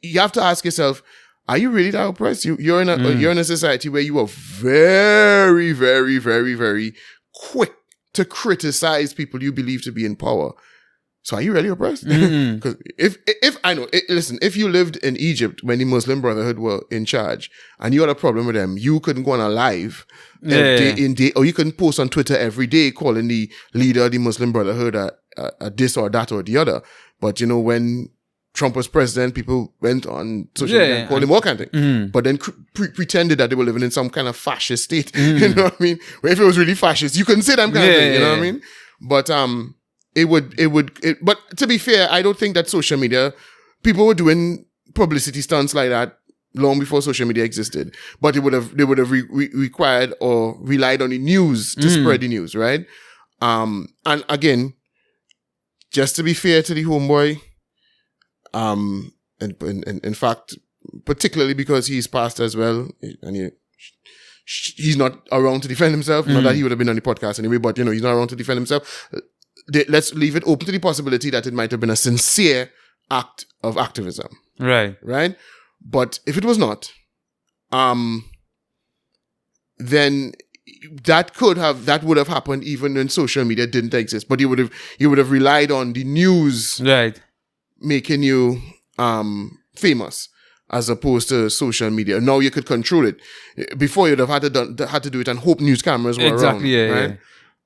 You have to ask yourself, are you really that oppressed? You're in a society where you are very, very, very, very quick to criticize people you believe to be in power. So are you really oppressed? Because if you lived in Egypt when the Muslim Brotherhood were in charge and you had a problem with them, you couldn't go on a live day in day, or you couldn't post on Twitter every day calling the leader of the Muslim Brotherhood a this or that or the other. But when Trump was president, people went on social media and called him all kind of thing. But then pretended that they were living in some kind of fascist state. You know what I mean? Where if it was really fascist, you couldn't say that kind of thing. You know what I mean? But but to be fair, I don't think that social media, people were doing publicity stunts like that long before social media existed. But they would have required or relied on the news to spread the news, right? And again, just to be fair to the homeboy, and in fact, particularly because he's passed as well, and he's not around to defend himself. Not that he would have been on the podcast anyway, but he's not around to defend himself. Let's leave it open to the possibility that it might have been a sincere act of activism. Right. Right? But if it was not, then that would have happened even when social media didn't exist. But you would have relied on the news, right, making you famous, as opposed to social media. Now you could control it. Before you'd have had to do it and hope news cameras were around. Yeah, right? Yeah.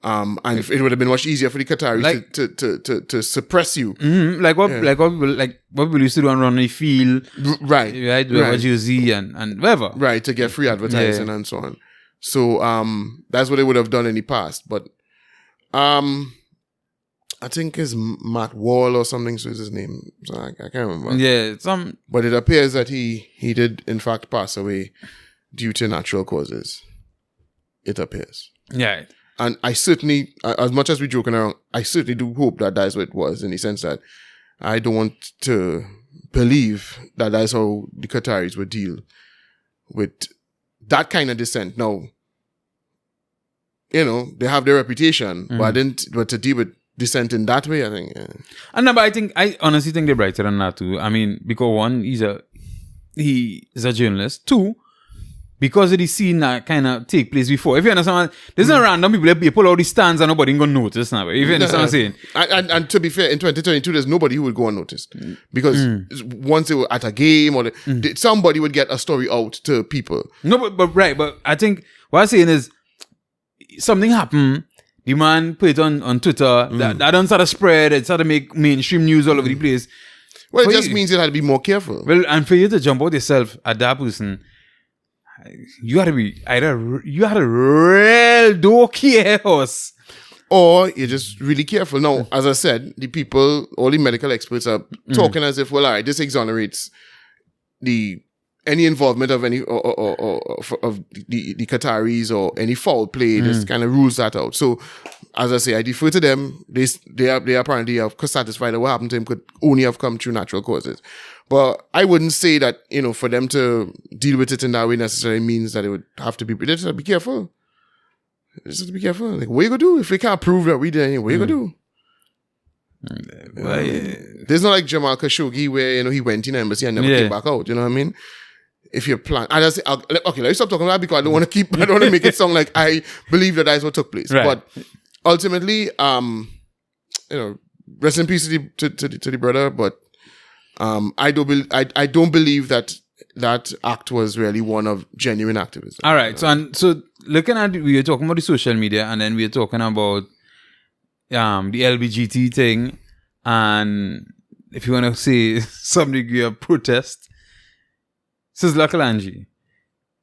And it would have been much easier for the Qataris to suppress you. Mm-hmm. Like what people used to do and run the field, right? With jersey and whatever, right, to get free advertising and so on. So that's what they would have done in the past. But I think it's Matt Wall or something. So is his name? So I can't remember. Yeah, But it appears that he did in fact pass away due to natural causes. It appears. Yeah. And I certainly, as much as we're joking around, I certainly do hope that that's what it was, in the sense that I don't want to believe that that's how the Qataris would deal with that kind of dissent. Now, they have their reputation, but to deal with dissent in that way, I think. Yeah. And but I honestly think they're brighter than that too. I mean, because one, he is a journalist. Two, because of the scene that kind of take place before. If you understand, there's no random people that pull out the stands and nobody going to notice now. If you understand what I'm saying. And to be fair, in 2022, there's nobody who would go unnoticed. Because once they were at a game, or somebody would get a story out to people. No, but I think what I'm saying is, something happened, the man put it on Twitter, that done start to spread, it started to make mainstream news all over the place. Well, it just means you had to be more careful. Well, and for you to jump out yourself at that person, you had to be you had a real door chaos, or you're just really careful. Now, as I said, the people, all the medical experts are talking as if, well, all right, this exonerates any involvement of any of the Qataris or any foul play. This kind of rules that out. So, as I say, I defer to them. They apparently have satisfied that what happened to him could only have come through natural causes. But I wouldn't say that, for them to deal with it in that way necessarily means that it would have to be. They just have to be careful. They just have to be careful. Like, what you gonna do if we can't prove that we did anything? What you gonna do? There's not like Jamal Khashoggi where he went in the embassy and never came back out. You know what I mean? If you plan, and I say, okay, let's stop talking about that because I don't want to make it sound like I believe that that's what took place. Right. But ultimately, rest in peace to the brother. But I don't believe that act was really one of genuine activism. All right. So looking at, we were talking about the social media, and then we were talking about the LGBT thing, and if you want to say some degree of protest, Sizzla Kalanji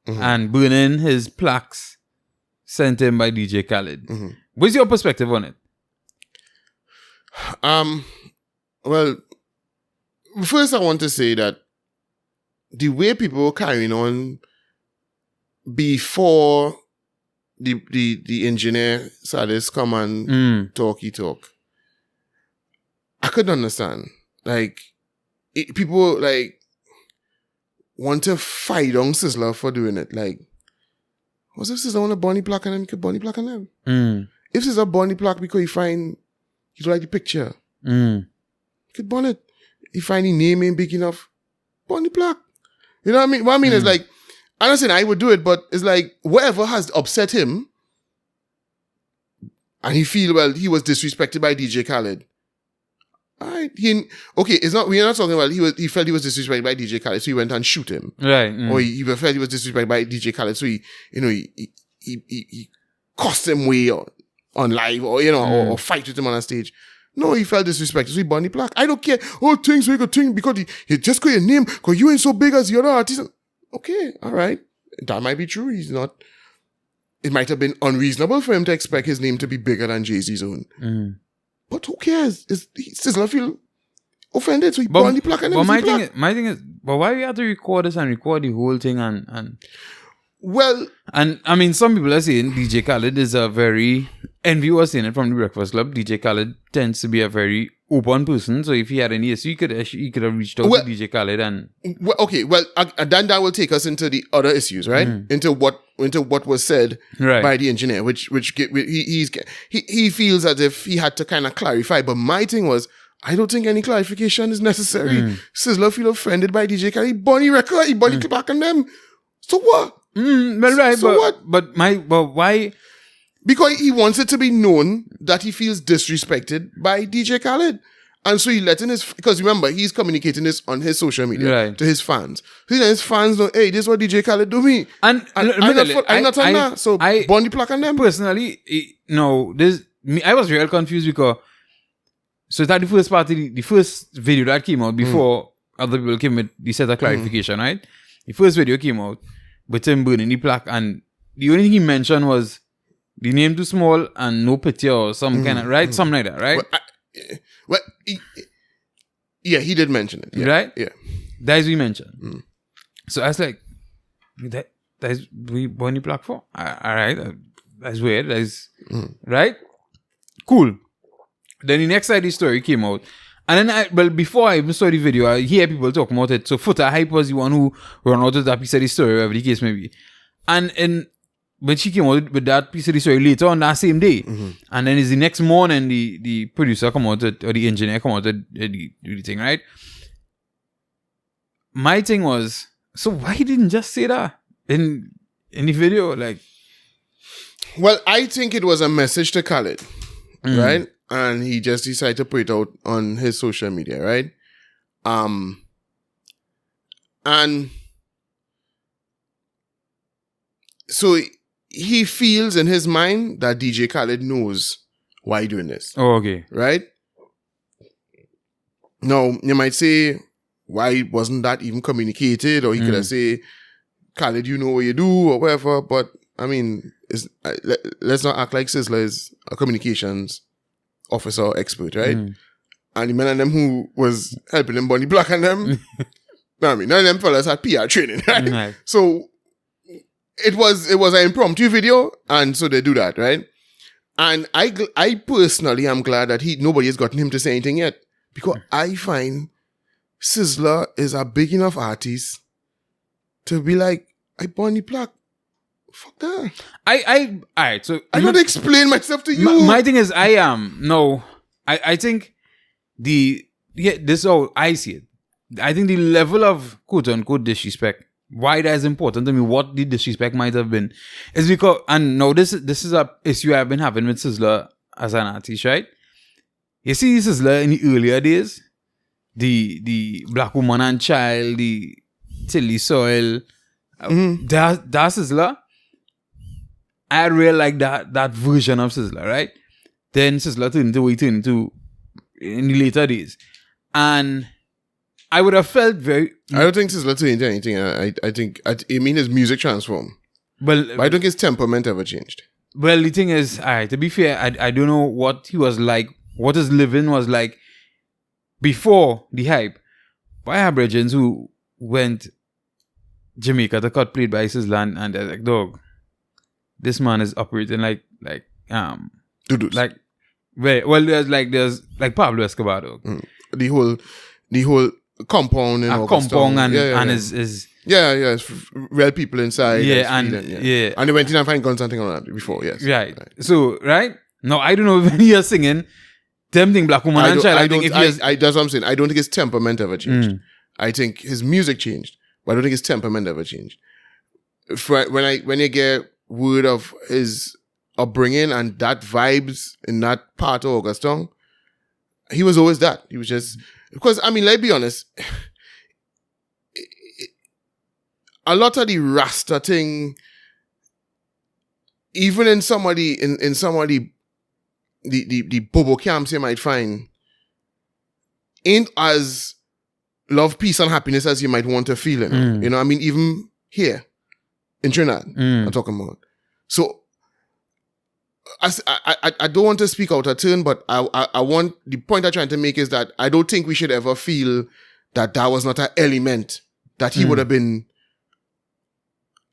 and burning his plaques sent in by DJ Khaled. What's your perspective on it? Well, first I want to say that the way people were carrying on before the engineer Sadis come and talk, I couldn't understand. Like, people want to fight on Sizzla for doing it. Like, what if Sizzla want a Bunny plaque and then he could Bunny plaque on them? If Sizzla Bunny plaque because he like the picture, he could Bunny it. He find the name ain't big enough, Bunny plaque. You know what I mean? What I mean is like, I'm not saying I would do it, but it's like whatever has upset him, and he feel he was disrespected by DJ Khaled. Alright, it's not. We're not talking about he felt he was disrespected by DJ Khaled, so he went and shoot him. Right. Or he felt he was disrespected by DJ Khaled, so he cussed him way on live, or or fight with him on a stage. No, he felt disrespected, so he burned the plaque. I don't care. Oh, things so you could think because he just got your name because you ain't so big as the other artist. Okay, all right, that might be true. He's not. It might have been unreasonable for him to expect his name to be bigger than Jay-Z's own. But who cares? Sizzla feel offended, so he burned the plaque and then my thing is, But why we have to record this and record the whole thing and I mean, some people are saying DJ Khaled is a very, and we were saying it from the Breakfast Club, DJ Khaled tends to be a very open person. So if he had any issue, he could have reached out to DJ Khaled and... then that will take us into the other issues, right? Into what was said by the engineer, which he feels as if he had to kind of clarify. But my thing was, I don't think any clarification is necessary. Sizzla feel offended by DJ Khaled. He bunny record, he bunny back on them. So what? But why? Because he wants it to be known that he feels disrespected by DJ Khaled. And so he letting because remember, he's communicating this on his social media to his fans. So he let his fans know, hey, this is what DJ Khaled do me. And I'm not on that. So burn the plaque on them. Personally, I was real confused because so that the first part, the first video that came out before other people came with the set of clarification, right? The first video came out with him burning the plaque, and the only thing he mentioned was the name too small and no picture or some kind of, right? Something like that, right? He did mention it. Yeah. Right? Yeah. That is what he mentioned. So I was like, that is we burn the plaque for? All right. That's weird. That's, right? Cool. Then the next side of the story came out. And then before I even saw the video, I hear people talk about it. So Footer Hype was the one who ran out of that piece of the story, whatever the case may be. And when she came out with that piece of the story later on that same day, and then it's the next morning, the producer come out with, or the engineer come out with the thing, right? My thing was, so why didn't just say that in the video? Like, well, I think it was a message to Khaled, right? And he just decided to put it out on his social media, right? And so he feels in his mind that DJ Khaled knows why he's doing this. Oh, okay. Right? Now, you might say, why wasn't that even communicated? Or he could have said, Khaled, you know what you do, or whatever. But, I mean, let's not act like Sizzla is a communications officer expert, right? And the man and them who was helping them bunny black and them, none of them fellas had PR training, right? So it was an impromptu video, and so they do that, right? And I personally am glad that nobody has gotten him to say anything yet, because I find Sizzla is a big enough artist to be like, I bunny black. Fuck that. Alright, so I don't explain myself to you. My thing is, I think this is how I see it. I think the level of quote unquote disrespect, why that is important to me, what the disrespect might have been, is because, and now this is a issue I've been having with Sizzla as an artist, right? You see Sizzla in the earlier days, the Black Woman and Child, the Tilly Soil, that Sizzla. I really like that version of Sizzla, right? Then Sizzla turned into what he turned into in the later days. And I would have felt very... I don't think Sizzla turned into anything. I mean his music transformed. But I don't think his temperament ever changed. Well, the thing is, to be fair, I don't know what he was like, what his living was like before the hype. But I have brethren who went Jamaica to cut played by Sizzla and they're like, dog, this man is operating like there's Pablo Escobar. The whole compound and a compound and is it's real people inside. And they went in and find guns and things like that before. Yes, right. So now I don't know when you're singing tempting Black Woman and Child. That's what I'm saying. I don't think his temperament ever changed. I think his music changed, but I don't think his temperament ever changed. When you get word of his upbringing and that vibes in that part of Auguston, he was always that. He was just, because, I mean, let's be honest, a lot of the Rasta thing, even in somebody, the Bobo camps you might find, ain't as love, peace, and happiness as you might want to feel in it. You know, I mean, even here in Trinidad, I'm talking about. So, I don't want to speak out of turn, but I want, the point I'm trying to make is that I don't think we should ever feel that was not an element that he would have been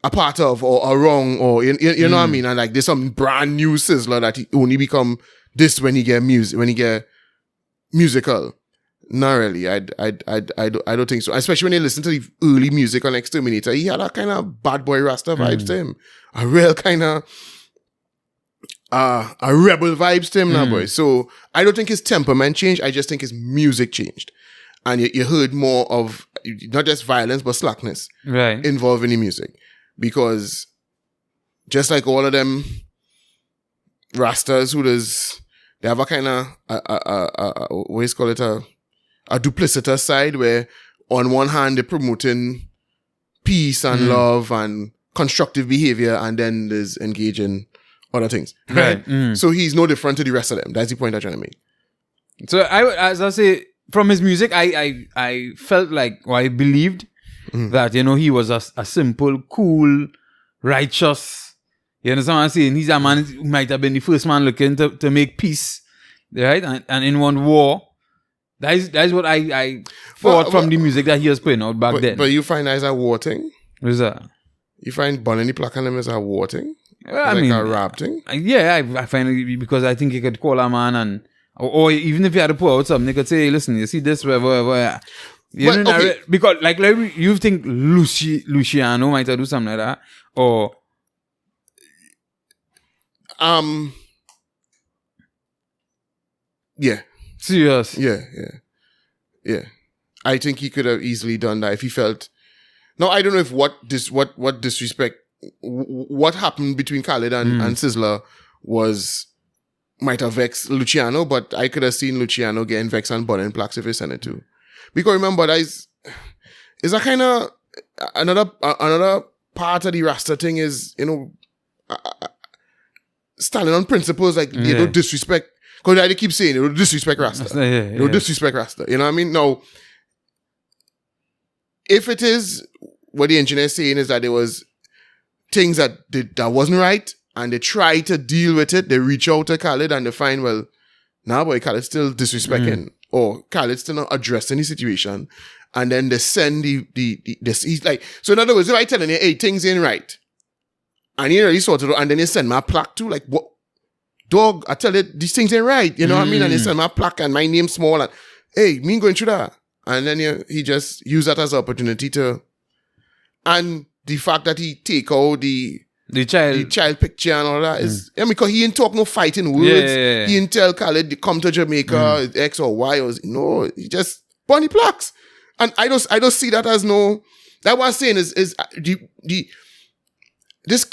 a part of or wrong or you know what I mean? And like there's some brand new Sizzla that he only become this when he get musical. Not really. I don't think so. Especially when you listen to the early music on Exterminator, he had a kind of bad boy Rasta vibes to him. A real kind of a rebel vibes to him now, boy. So I don't think his temperament changed. I just think his music changed. And you heard more of not just violence but slackness involved in the music. Because just like all of them Rastas they have a kind of what is call it a duplicitous side where on one hand they're promoting peace and love and constructive behavior, and then there's engaging other things. Right. So he's no different to the rest of them. That's the point I'm trying to make. So as I say, from his music, I felt like, or I believed that, he was a simple, cool, righteous, you understand what I'm saying? He's a man who might have been the first man looking to make peace, right? And in one war, that's what I thought from the music that he was putting out back then. But you find that as a war thing? What is that? You find Bunning the Plaques and them as a war thing? Well, like a rap thing? Yeah, I find it because I think you could call a man and or even if you had to put out something, they could say, listen, you see this, whatever. Because like you think Luciano might have do something like that, or yeah, serious, yeah. I think he could have easily done that if he felt. No, I don't know if what disrespect, what happened between Khaled and Sizzla might have vexed Luciano, but I could have seen Luciano getting vexed and Bunning Plaques if he sent it to. Because remember, that is a kind of another part of the Rasta thing is, standing on principles like they don't disrespect. Because they keep saying they don't disrespect Rasta. They don't disrespect Rasta. You know what I mean? Now, if it is what the engineer is saying is that there was things that wasn't right, and they try to deal with it, they reach out to Khaled and they find, well, boy, Khaled's still disrespecting, or Khaled's still not addressing the situation, and then they send he's like, so in other words, if I telling you, hey, things ain't right, and you really sort it out, and then they send my plaque too, like, what, dog, I tell you, these things ain't right, you know what I mean, and they send my plaque and my name small, and, hey, me going through that, and then he just used that as an opportunity to, and the fact that he take out the child picture and all that is, because he ain't talk no fighting words. Yeah. He ain't tell Khaled come to Jamaica, X or Y or no. He just Bunning Plaques, and I don't see that as no. That what I'm saying is this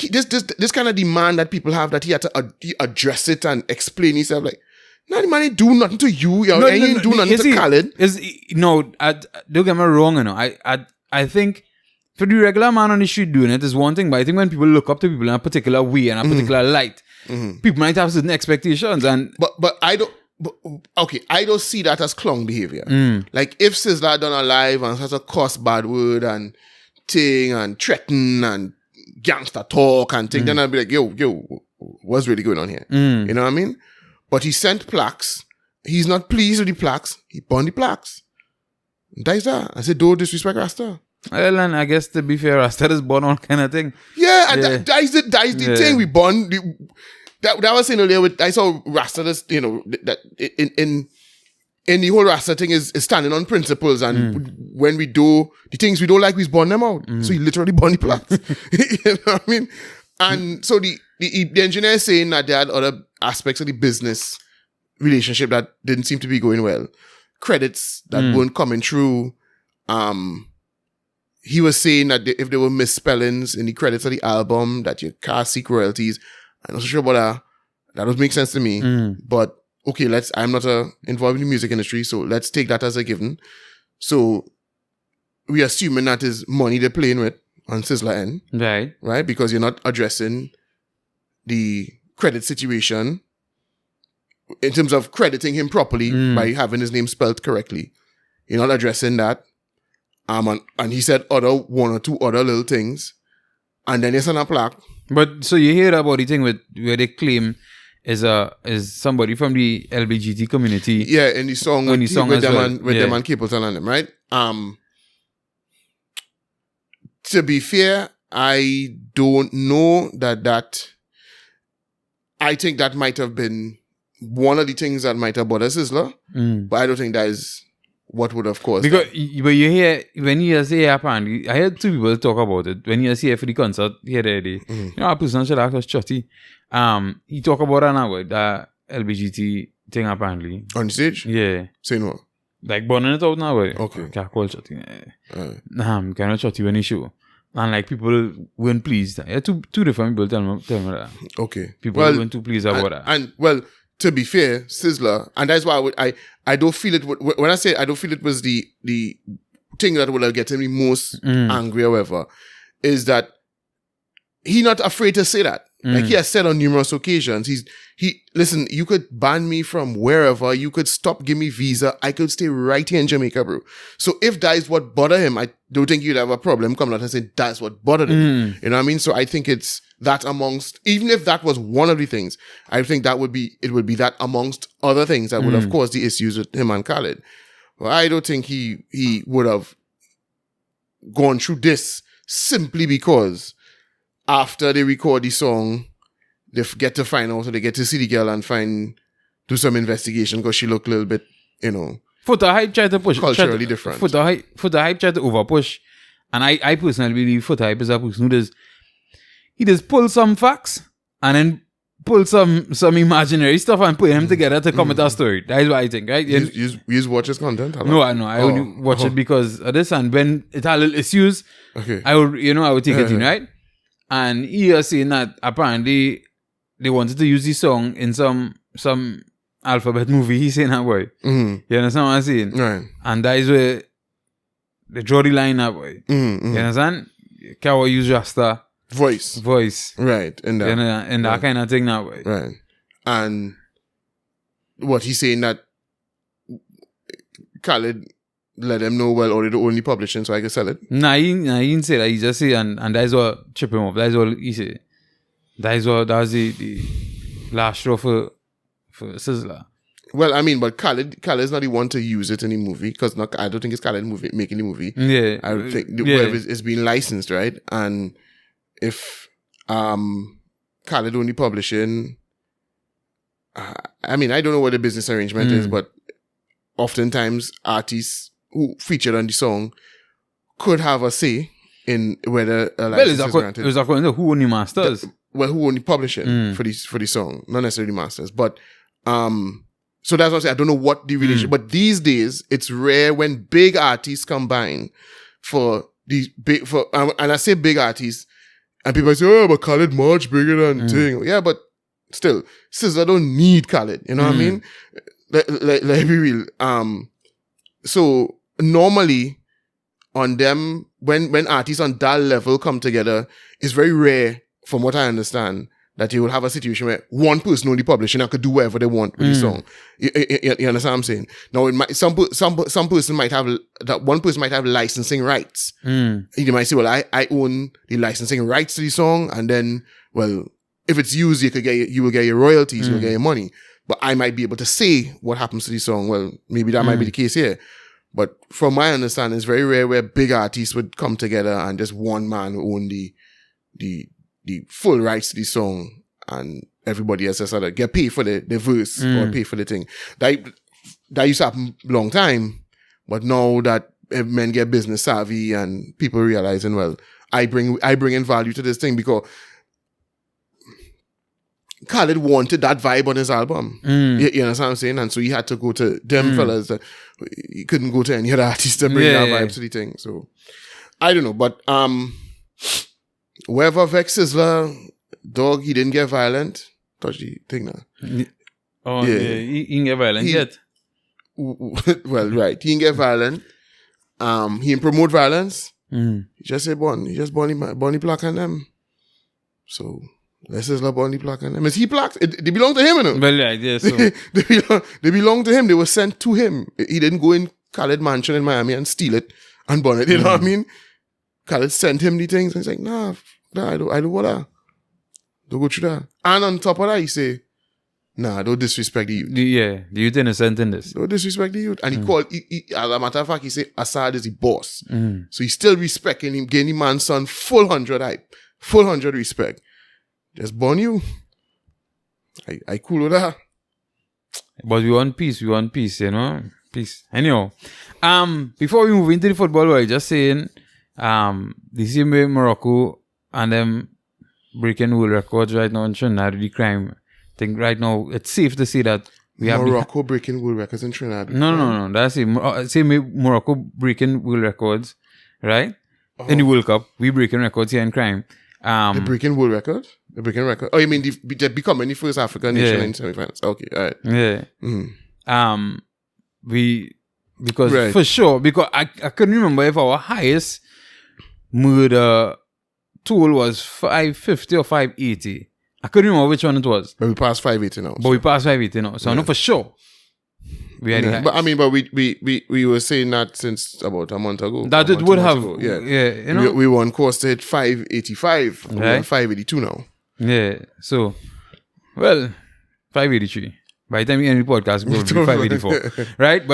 kind of demand that people have that he had to address it and explain himself like. No, the man ain't do nothing to you. He ain't do nothing to Khaled. Don't get me wrong. I think. For the regular man on the street doing it is one thing, but I think when people look up to people in a particular way and a particular light, people might have certain expectations. And but I don't. I don't see that as clown behavior. Like if Sizzla done a live and has a cuss bad word and thing and threaten and gangster talk and thing, then I'll be like, yo, what's really going on here? You know what I mean? But he sent plaques. He's not pleased with the plaques. He burned the plaques. That's that. I said, don't disrespect Rasta. Well, and I guess to be fair, Rasta is born on kind of thing. Yeah, and that is the thing we born. That was saying earlier. I saw Rasta, that in the whole Rasta thing is standing on principles, and when we do the things we don't like, we burn them out. So he literally burn the plaques. You know what I mean? And so the engineer is saying that there are other aspects of the business relationship that didn't seem to be going well. Credits that weren't coming through. He was saying that if there were misspellings in the credits of the album, that you can't seek royalties. I'm not so sure about that. That doesn't make sense to me. But okay, I'm not involved in the music industry, so let's take that as a given. So we're assuming that is money they're playing with on Sizzla end. Right? Because you're not addressing the credit situation in terms of crediting him properly by having his name spelled correctly. You're not addressing that. And he said one or two other little things. And then it's on a plaque. But so you hear about the thing where they claim is somebody from the LGBT community. Yeah, in the song with them and Capleton and them, right? to be fair, I don't know that. I think that might have been one of the things that might have bothered Sizzla, but I don't think that is what would have caused because that. but you hear when you say apparently, I heard two people talk about it when you see for the concert here the day. You know, a person should ask us Chotty. He talk about an hour that LBGT thing apparently On the stage? Yeah, Saying what? like burning it out now. Okay. Can't call Chotty. Cannot Chotty when he show. And like people weren't pleased. Yeah, two different people tell me that. Okay. People weren't too pleased about that. And well, to be fair, Sizzla, and that's why I don't feel it. When I say I don't feel it was the thing that would have gotten me most angry, however, is that he not afraid to say that. Like he has said on numerous occasions, listen, you could ban me from wherever, you could stop, give me visa, I could stay right here in Jamaica, bro. So if that is what bothered him, I don't think you'd have a problem coming out and saying that's what bothered him. You know what I mean? So I think it's that amongst, even if that was one of the things, I think it would be that amongst other things that would have caused the issues with him and Khaled. Well, I don't think he would have gone through this simply because after they record the song, they get to find out, so they get to see the girl and do some investigation because she looked a little bit, For the hype tried to push culturally different. For the hype tried to over push, and I personally believe for the hype is a person who he just pull some facts and then pull some imaginary stuff and put them together to come with a story. That is what I think, right? You watch his content? No, I know. I only watch it because of this, and when it had little issues, I would take it in, right? And he was saying that apparently they wanted to use the song in some alphabet movie. He's saying that, boy. You understand what I'm saying? Right. And that is where they draw the line up, boy. You understand? Can't use Rasta voice. Right. And that kind of thing now, boy. Right. And what he's saying that Khaled let them know, well, already only publishing, so I can sell it. Nah, he didn't say that. He just say, and that's what trip him off. That's all he said. That was the last straw for Sizzla. Well, I mean, but Khaled is not the one to use it in the movie, because I don't think it's Khaled making the movie. Yeah. I think it's being licensed, right? And if Khaled only publishing, I mean, I don't know what the business arrangement is, but oftentimes artists who featured on the song could have a say in whether a license is granted. It's according to who only masters. Who only publishing for the song, not necessarily masters. But so that's what I'm saying. I don't know what the relationship, but these days it's rare when big artists combine for these big and I say big artists, and people say, oh, but Khaled much bigger than thing. Yeah, but still, Sizzla don't need Khaled. You know what I mean? Let be real. So normally on them, when artists on that level come together, it's very rare, from what I understand, that you will have a situation where one person only publishing and could do whatever they want with the song. You understand what I'm saying? Now, it might, some person might have, that one person might have licensing rights. You might say, well, I own the licensing rights to the song, and then, well, if it's used, you will get your royalties, you will get your money. But I might be able to say what happens to the song. Well, maybe that might be the case here. But from my understanding, it's very rare where big artists would come together and just one man own the full rights to the song, and everybody else has to get paid for the verse or pay for the thing. That used to happen a long time, but now that men get business savvy and people realizing, well, I bring in value to this thing, because Khaled wanted that vibe on his album. You know what I'm saying? And so he had to go to them fellas. He couldn't go to any other artist to bring that vibe to the thing. So I don't know, but whoever vexed Sizzla, dog, he didn't get violent. Touch the thing now. Oh yeah, he didn't get violent yet. Well, right, he didn't get violent. He didn't promote violence. He just said he just Bunny Plaques and them. So let's just love Bunny Plaques and them. Is he Plaques? They belong to him, you know? Well, yeah, I guess so. they belong to him. They were sent to him. He didn't go in Khaled mansion in Miami and steal it and burn it. You know what I mean? Khaled sent him the things, and he's like, nah, I don't want that. Don't go through that. And on top of that, he say, Nah, don't disrespect the youth. The youth innocent in this. Don't disrespect the youth. And he called, as a matter of fact, he said Assad is the boss. So he's still respecting him, giving him man's son full 100 hype, full 100 respect. Just burn you. I cool with that. But we want peace, you know? Peace. Anyhow, before we move into the football, I was just saying, this year Morocco and them breaking world records right now in Trinidad, the crime. I think right now it's safe to say that we have Morocco breaking world records in Trinidad. No. That's it. Say Morocco breaking world records, right? In the World Cup, we breaking records here in crime. They're breaking world records? They're breaking records. Oh, you mean they're becoming the first African nation in semi-finals? Okay, all right. Yeah. Because for sure, because I couldn't remember if our highest murder toll was 550 or 580. I couldn't remember which one it was. But we passed 580 now. We passed 580 now. So I know for sure. We had but I mean, but we were saying that since about a month ago. That it would have. Yeah. You know? We were on course to hit 585. Right? We're on 582 now. Yeah. So, well, 583. By the time we end the podcast, we'll be 584. Right?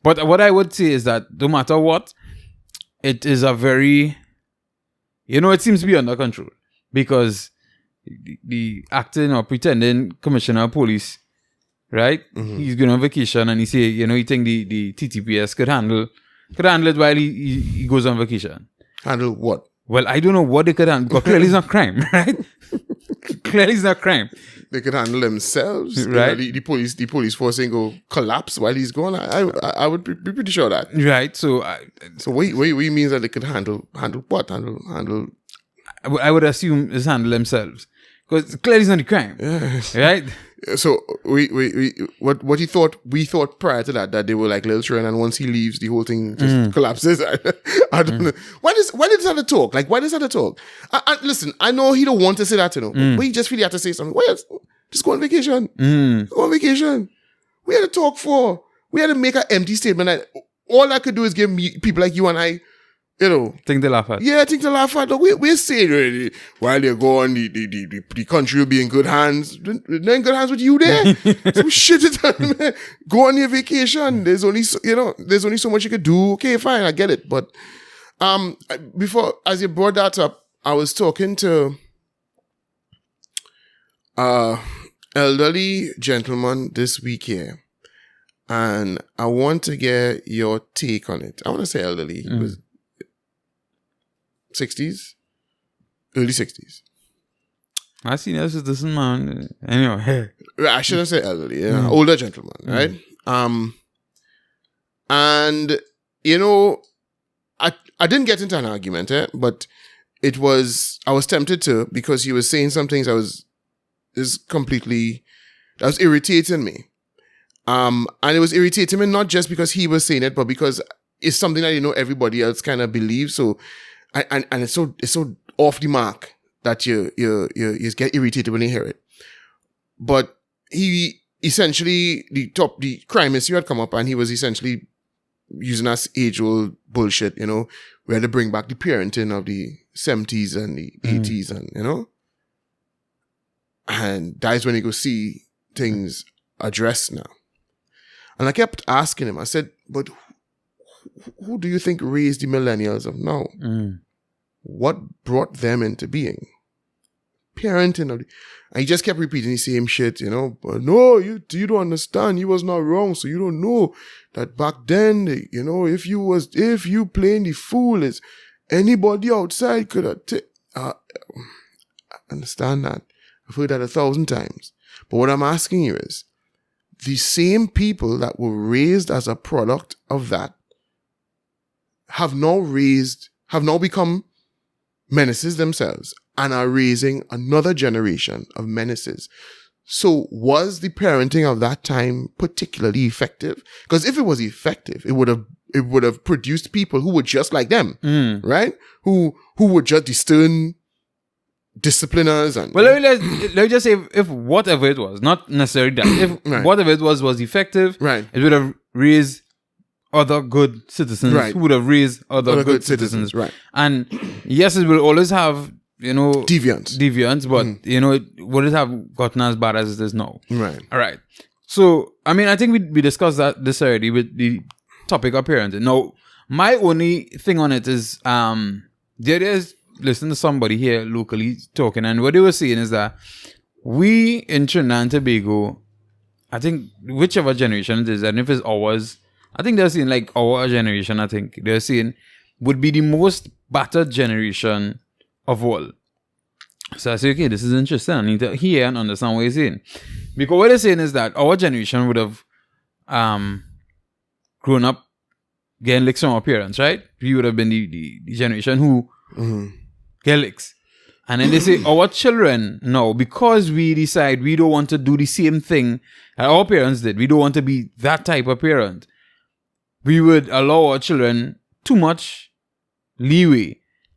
But what I would say is that no matter what, it is a very, it seems to be under control. Because the acting or pretending commissioner of police, right? He's going on vacation and he say, he think the TTPS could handle it while he goes on vacation. Handle what? Well, I don't know what they could handle, because clearly it's not crime, right? Clearly it's not crime. They could handle themselves, right? The police force ain't go collapse while he's gone. I would be pretty sure of that, right? So what means that they could handle what? Handle. I would assume it's handle themselves, because clearly it's not a crime, right? So what we thought prior to that they were like little children, and once he leaves, the whole thing just collapses. I don't know. Why does that a talk? Like, why does that a talk? Listen, I know he don't want to say that, but he just feel he had to say something. Why else? Just go on vacation. Go on vacation. We had to talk for. We had to make an empty statement. And all I could do is give people like you and I, think they laugh at. Yeah, think they laugh at. We're saying already, while they're gone, the country will be in good hands. They're in good hands with you there. So shit it, man. Go on your vacation. There's only so much you could do. Okay, fine, I get it. But before, as you brought that up, I was talking to elderly gentleman this week here, and I want to get your take on it. I want to say elderly. He was 60s, early 60s. I seen this citizen, man. Anyway, I shouldn't say elderly. Older gentleman, right? And I didn't get into an argument, but I was tempted to, because he was saying some things that was irritating me. And it was irritating me not just because he was saying it, but because it's something that everybody else kind of believes. So. And it's so off the mark that you get irritated when you hear it. But he essentially, the crime issue had come up, and he was essentially using us age-old bullshit, we had to bring back the parenting of the 70s and the 80s, and and that's when you go see things addressed now. And I kept asking him, I said, but who do you think raised the millennials of now? What brought them into being? Parenting. And he just kept repeating the same shit, But no, you don't understand. You was not wrong, so you don't know that back then, if you playing the fool, is anybody outside could have. I understand that. I've heard that 1,000 times. But what I'm asking you is, the same people that were raised as a product of that have now become menaces themselves and are raising another generation of menaces. So was the parenting of that time particularly effective? Because if it was effective, it would have produced people who were just like them, right? Who were just the stern discipliners. And well, let me just say, if whatever it was, not necessarily that, if whatever it was effective, right, it would have raised other good citizens, right, who would have raised other good citizens. Right. And yes, it will always have, deviants, but, would it have gotten as bad as it is now? Right. All right. So, I mean, I think we discussed this already with the topic of parenting. Now, my only thing on it is, there is, listen to somebody here locally talking, and what they were saying is that we in Trinidad and Tobago, I think whichever generation it is, and if it's ours, I think they're saying like our generation, I think they're saying would be the most battered generation of all. So I say, okay, this is interesting. I need to hear and understand what you're saying. Because what they're saying is that our generation would have grown up getting licks from our parents, right? We would have been the generation who get licks. And then they say, our children, no, because we decide we don't want to do the same thing that our parents did, we don't want to be that type of parent, we would allow our children too much leeway.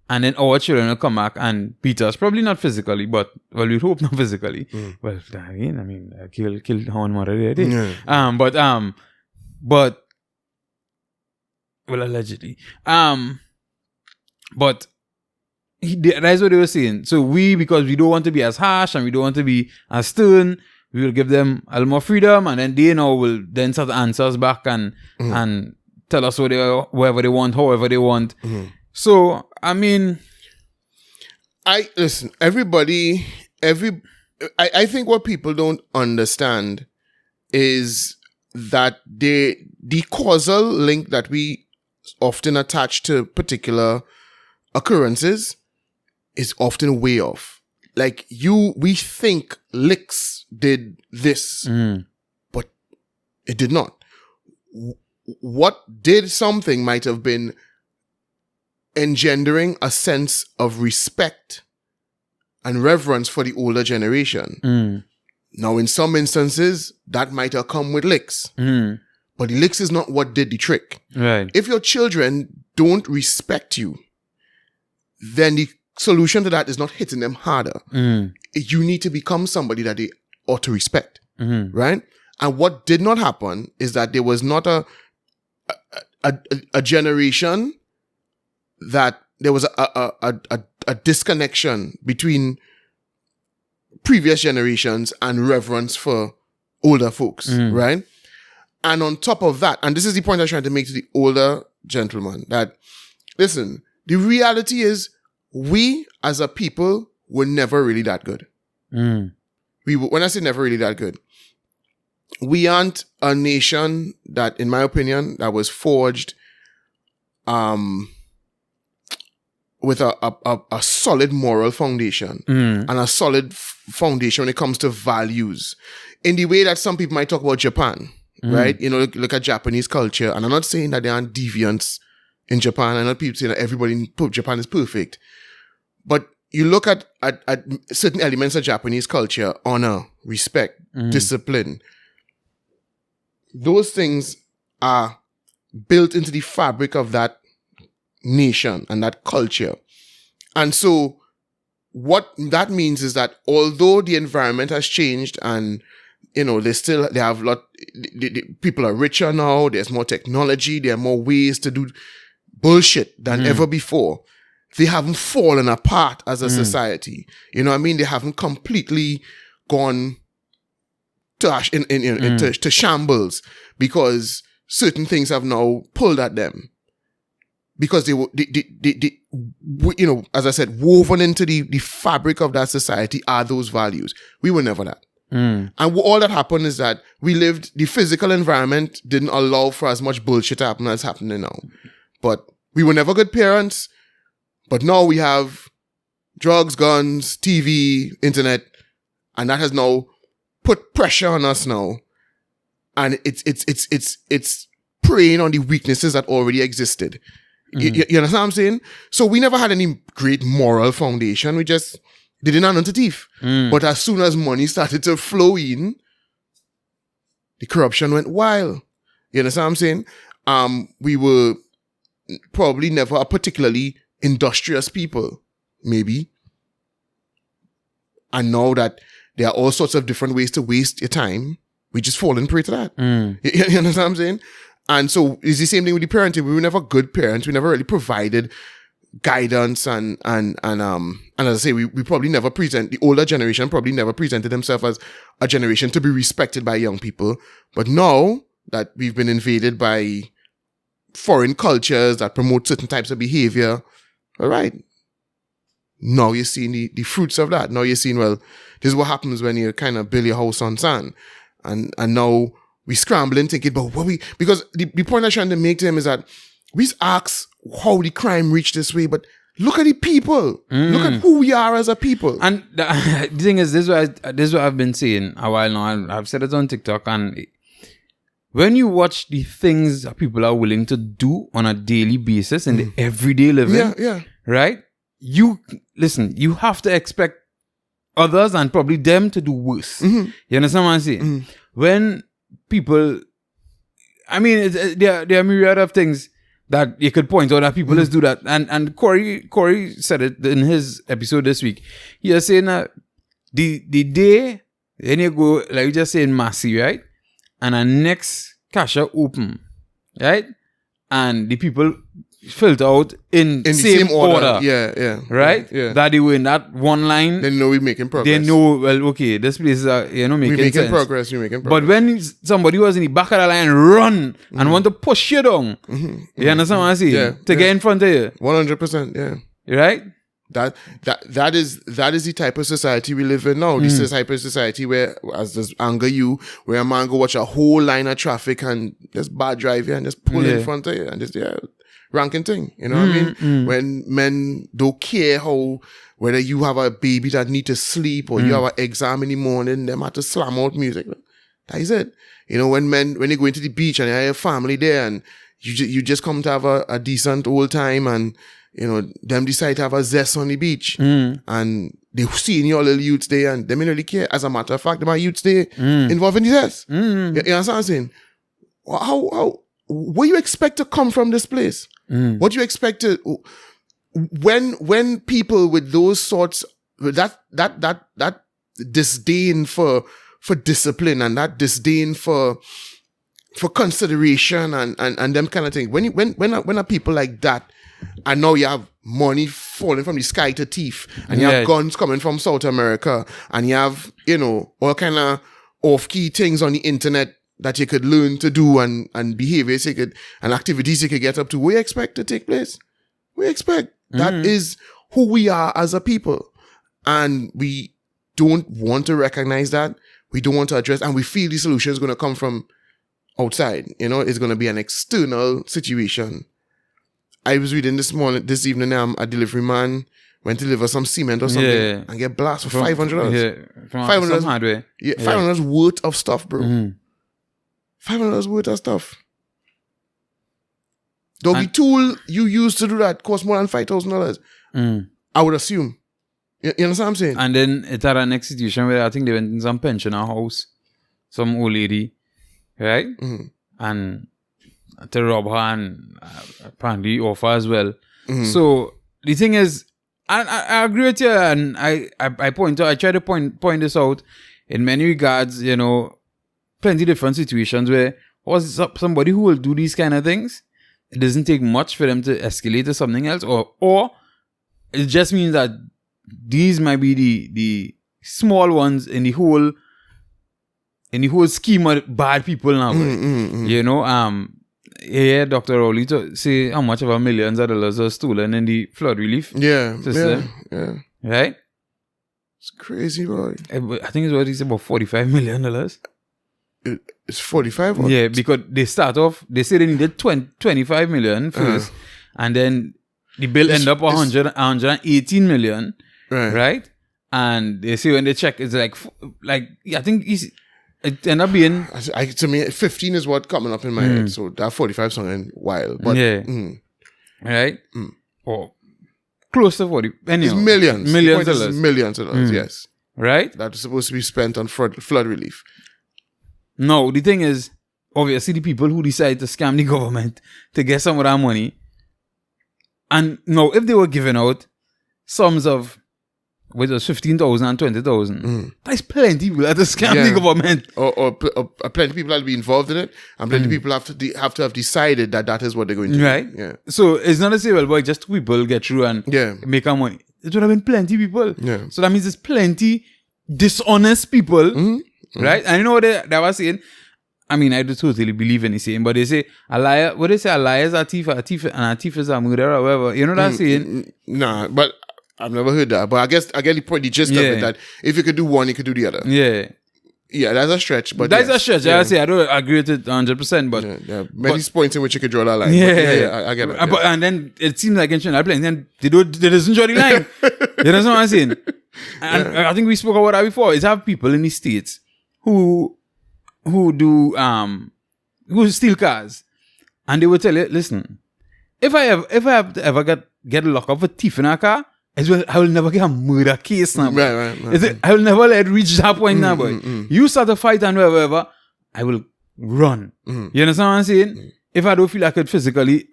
And then our children will come back and beat us. Probably not physically, but, well, we hope not physically. Well, kill how mother they did. But, well, allegedly. But that's what they were saying. So because we don't want to be as harsh and we don't want to be as stern, we will give them a little more freedom, and then they now will then start to answer us back and tell us whatever they want, however they want. So, I mean, I think what people don't understand is that the causal link that we often attach to particular occurrences is often way off. Like we think licks did this, but it did not. What did something might have been engendering a sense of respect and reverence for the older generation. Now, in some instances, that might have come with licks. But the licks is not what did the trick. Right. If your children don't respect you, then the solution to that is not hitting them harder. You need to become somebody that they ought to respect. Right? And what did not happen is that there was not a generation that there was a disconnection between previous generations and reverence for older folks, right? And on top of that, and this is the point I'm trying to make to the older gentleman, that, listen, the reality is we as a people were never really that good. When I say never really that good, we aren't a nation that, in my opinion, that was forged with a solid moral foundation and a solid foundation when it comes to values. In the way that some people might talk about Japan, right? You know, look at Japanese culture. And I'm not saying that there aren't deviants in Japan. I'm not people saying that everybody in Japan is perfect. But you look at certain elements of Japanese culture, honor, respect, discipline. Those things are built into the fabric of that nation and that culture. And so what that means is that although the environment has changed and, you know, they have a lot, people are richer now, there's more technology, there are more ways to do bullshit than ever before, they haven't fallen apart as a society. You know what I mean? They haven't completely gone to shambles because certain things have now pulled at them. Because they you know, as I said, woven into the fabric of that society are those values. We were never that. And all that happened is that the physical environment didn't allow for as much bullshit to happen as happening now. But we were never good parents. But now we have drugs, guns, TV, internet, and that has now put pressure on us now. And it's preying on the weaknesses that already existed. You understand what I'm saying? So we never had any great moral foundation. We just didn't have none to teeth. But as soon as money started to flow in, the corruption went wild. You understand what I'm saying? We were probably never a particularly industrious people, maybe. And now that there are all sorts of different ways to waste your time, we just fall in prey to that. You understand what I'm saying? And so it's the same thing with the parenting. We were never good parents. We never really provided guidance and as I say, we probably never the older generation probably never presented themselves as a generation to be respected by young people. But now that we've been invaded by foreign cultures that promote certain types of behavior, all right, now you're seeing the fruits of that. Now you're seeing, well, this is what happens when you kind of build your house on sand. And now we scrambling thinking, but because the point I'm trying to make to him is that we ask how the crime reached this way, but look at the people. Look at who we are as a people. And the thing is, this is what I've been saying a while now. I've said it on TikTok. And when you watch the things that people are willing to do on a daily basis in the everyday living, right? You have to expect others and probably them to do worse. You understand what I'm saying? When people, I mean, there are a myriad of things that you could point out that people just do that. And Corey said it in his episode this week. He was saying that the day, then you go, like you just saying Massey, right? And the next cashier open, right? And the people filter out in the same order. Yeah. Right? Yeah. That they were in that one line. They know we're making progress. They know, well, okay, this place is, making sense. Progress. We're making progress. But when somebody was in the back of the line, run and want to push you down, you understand what I'm saying? Yeah. To get in front of you. 100%, yeah. Right? That is the type of society we live in now. This is the type of society where, as does anger you, where a man go watch a whole line of traffic and just bad drive you and just pull in front of you and just, ranking thing. You know what I mean? When men don't care whether you have a baby that need to sleep or you have an exam in the morning, them have to slam out music. That is it. You know, when you go into the beach and you have a family there and you just come to have a decent old time and, you know, them decide to have a zest on the beach and they see your little youths there and they don't really care. As a matter of fact, my youths there involved in the zest. You understand what I'm saying? What you expect to come from this place? What do you expect to when people with those sorts that disdain for discipline and that disdain for consideration and them kind of thing, when are people like that, and now you have money falling from the sky to teeth and you have guns coming from South America and you have, you know, all kind of off-key things on the internet that you could learn to do and behaviors you could and activities you could get up to, we expect to take place. We expect. That is who we are as a people. And we don't want to recognize that. We don't want to address, and we feel the solution is going to come from outside. You know, it's going to be an external situation. I was reading this evening, a delivery man went to deliver some cement or something and get blasted for $500. Yeah, $500. Yeah, $500 worth of stuff, bro. $500 worth of stuff. The tool you use to do that costs more than $5,000. I would assume. You understand what I'm saying? And then it had a next situation where I think they went in some pensioner house, some old lady, right? And to rob her and apparently offer as well. So the thing is, I agree with you, and I try to point this out in many regards. You know, plenty different situations where was somebody who will do these kind of things. It doesn't take much for them to escalate to something else, or it just means that these might be the small ones in the whole scheme of bad people now. You know, Dr. Rowley to say how much of our millions of dollars are stolen in the flood relief system. Yeah. Right? It's crazy, boy. I think it's what he said, about $45 million. It's 45? Or? Yeah, because they start off, they say they needed 25 million first, and then the bill end up 118 million, right? And they say when they check, it's like I think it ended up being... to me, 15 is what coming up in my head, so that 45 something wild. But, right? Or close to 40. Anyhow, it's millions. Millions of dollars. Millions of dollars, yes. Right? That's supposed to be spent on flood relief. No, the thing is, obviously the people who decide to scam the government to get some of that money, and no, if they were giving out sums of which was 15,000 and 20,000. That's plenty people that scam the government. Or plenty of people that will be involved in it, and plenty of people have to have decided that is what they're going to do. Right. Yeah. So it's not a say, well, boy, just two people get through and make our money. It would have been plenty people. Yeah. So that means there's plenty dishonest people, right? And you know what they were saying? I mean, I do totally believe in the saying, but they say a liar. What they say? A liar is a thief, and a thief is a murderer, or whatever. You know that saying? Nah, but I've never heard that. But I guess I get the point, the gist of it, that if you could do one, you could do the other. Yeah. Yeah, that's a stretch. But that's a stretch. I say I don't agree with it 100%, but many points in which you could draw that line. Yeah, I get it. But, and then it seems like in China, then they doesn't draw the line. You know what I'm saying? And I think we spoke about that before. Is have people in the States who steal cars, and they will tell you, listen, if I have to ever get locked up for thief in a car, I will never get a murder case now. Right. I will never let it reach that point now, boy. You start a fight and whatever, I will run. You understand what I'm saying? If I don't feel like it physically,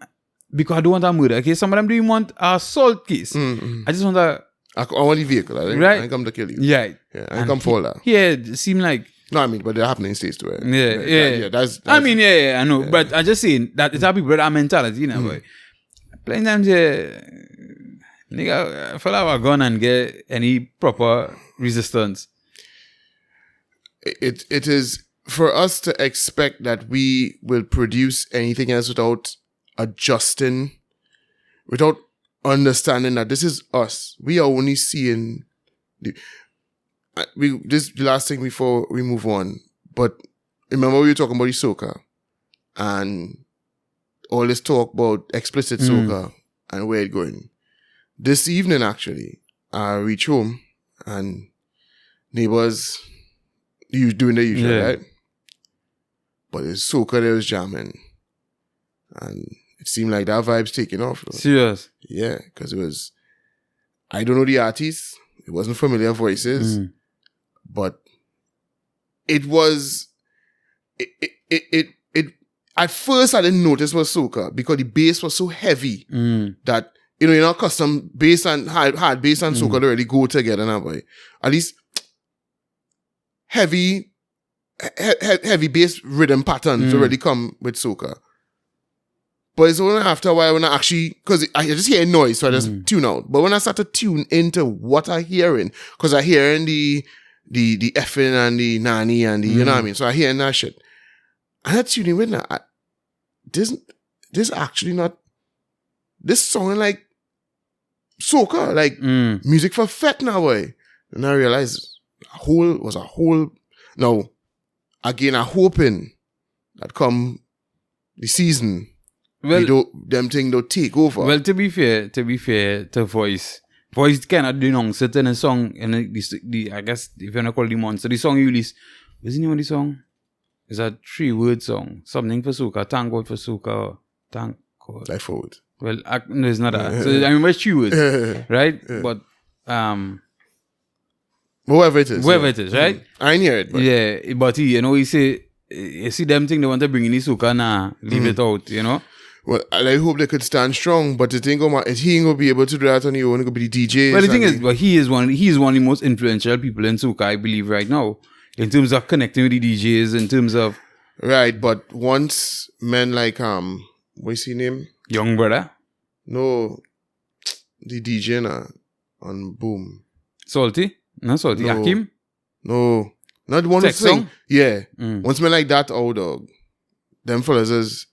because I don't want a murder case. Some of them don't even want an assault case. I just want I want the vehicle. I didn't come to kill you. Yeah. I didn't come for that. Yeah, it seemed like. No, I mean, but they're happening in states too. Right? Yeah. That's I mean, I know. Yeah. But I'm just saying that it's how people that mentality, you know, boy. Plenty times, nigga, fell out a gun and get any proper resistance. It is for us to expect that we will produce anything else without adjusting, without understanding that this is us. We are only seeing the last thing before we move on. But remember we were talking about the soca and all this talk about explicit soca and where it's going. This evening, actually, I reach home and neighbors doing the usual, right? But it's soca that was jamming. And it seemed like that vibe's taking off. Though. Serious? Yeah, because it was, I don't know the artists. It wasn't familiar voices. But it was, it at first I didn't notice it was soca because the bass was so heavy that, you know, custom bass and hard bass and soca don't really go together now, boy. At least heavy bass rhythm patterns already come with soca. But it's only after a while when I actually, because I just hear noise, so I just tune out. But when I start to tune into what I'm hearing, because I'm hearing the effing and the nanny and the, you know what I mean? So I'm hearing that shit. And I tune in with that. This actually not, this sounding like soca, like music for fete now, boy. And I realized now, again, I'm hoping that come the season, them thing don't take over. Well, to be fair to Voice cannot denounce it in a song, and I guess if you want to call it the monster, the song you released, what's the name of the song? It's a 3-word song, something for soca, thank God for soca, thank God. Life forward. Well, no, it's not that. So I remember it's 3 words, right? But whoever it is, right? I ain't hear it. But. Yeah, but you see them thing they want to bring in the soca now, leave it out, you know. Well, I hope they could stand strong, but he ain't gonna be able to do that on his own. It's gonna be the DJs. Well, the thing is, he is one of the most influential people in soca, I believe, right now, in terms of connecting with the DJs, in terms of right. But once men like what's his name? Young Brother. No, the DJ on Boom. Salty? Not Salty. No. Hakim? No, not the one who sing. Yeah, once men like that, dog, them fellas is.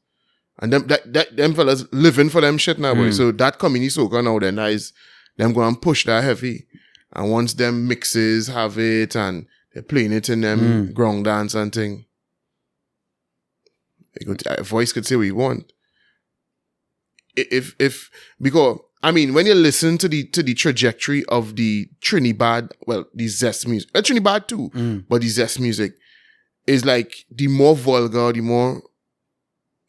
And them fellas living for them shit now, boy. So that community soca now then is them going to push that heavy. And once them mixes have it and they're playing it in them ground dance and thing, Voice could say what you want. If because I mean when you listen to the trajectory of the Trinidad, well, the Zest music, Trinidad too, but the Zest music is like the more vulgar, the more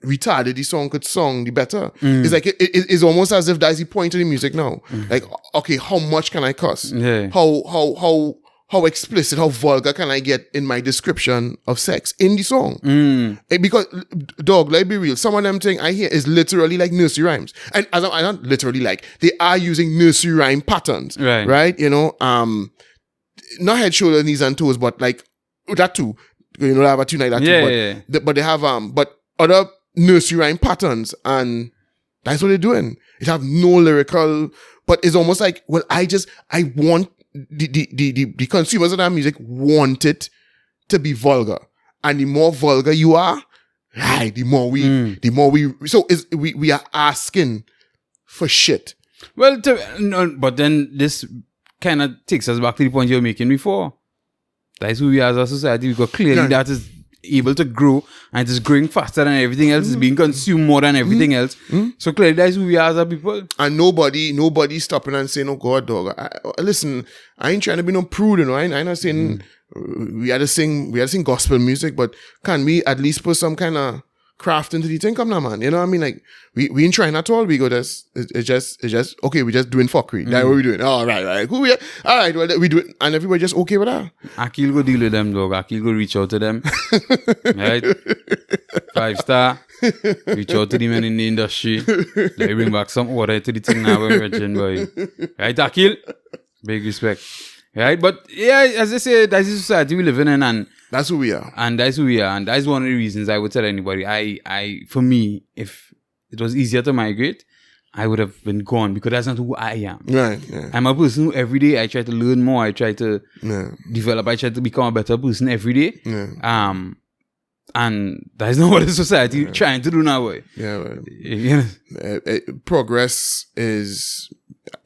retarded the song could song, the better. It's like it's almost as if that's the point of the music now. Like, okay, how much can I cuss? Yeah. How how explicit, how vulgar can I get in my description of sex in the song? Because, dog, let's be real, some of them thing I hear is literally like nursery rhymes. And I don't literally like, they are using nursery rhyme patterns. Right? You know, not head, shoulder, knees, and toes, but like, that too. You know, they have a tune like that too. But they have, but other nursery rhyme patterns, and that's what they're doing. It have no lyrical, but it's almost like, well, I want, the consumers of that music want it to be vulgar, and the more vulgar you are, right, the more we so we are asking for shit. Well, but then this kind of takes us back to the point you were making before. That's who we are as a society, because clearly that is able to grow, and it is growing faster than everything else. It's being consumed more than everything else. So clearly that's who we are as a people. And nobody stopping and saying, oh God, dog. Listen, I ain't trying to be no prude, you know. I'm not saying we had to sing gospel music, but can we at least put some kind of craft into the thing? Come now, man. You know what I mean? Like, we ain't trying at all. We go, it's just, okay, we just doing fuckery. That's what we doing. Oh, right. Who we are? All right, well, we do it. And everybody just okay with that. Akil go deal with them, dog. Akil go reach out to them. Right? 5-star. Reach out to the men in the industry. They bring back some order to the thing now, boy. Right, Akil? Big respect. Right? But yeah, as I say, that's the society we live in, and that's who we are. And that's who we are. And that's one of the reasons I would tell anybody, for me, if it was easier to migrate, I would have been gone, because that's not who I am. Right. Yeah. I'm a person who every day I try to learn more. I try to develop. I try to become a better person every day. Yeah. And that's not what the society is trying to do now. Yeah. Progress is,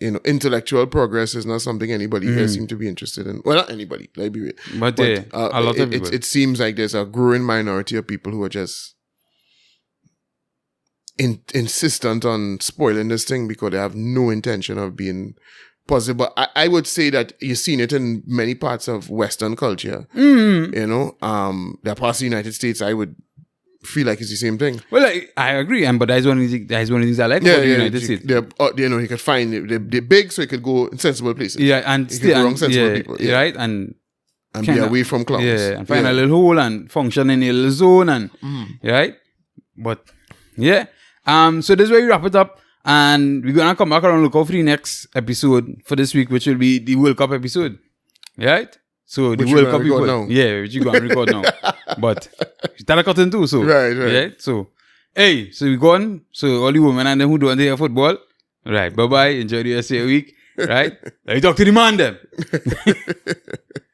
intellectual progress is not something anybody here seems to be interested in. Well, not anybody, let me be real. But a lot of people. It seems like there's a growing minority of people who are just insistent on spoiling this thing because they have no intention of being positive. But I would say that you've seen it in many parts of Western culture. There are parts of the United States I would feel like it's the same thing. Well, I agree, but that's one of the things I like about the United States. You could find they're big, so you could go in sensible places. Yeah, and you could go around sensible people. Yeah. Right, and be away from clowns. Yeah, and find a little hole and function in a little zone, and right. But yeah, so this is where we wrap it up, and we're gonna come back around, look out for the next episode for this week, which will be the World Cup episode. Right. So the World Cup people, which you go and record now. But that cut into so right. So so we gone. So all the women and them who don't hear football, right? Bye bye. Enjoy the rest of your week, right? Let me talk to the man them.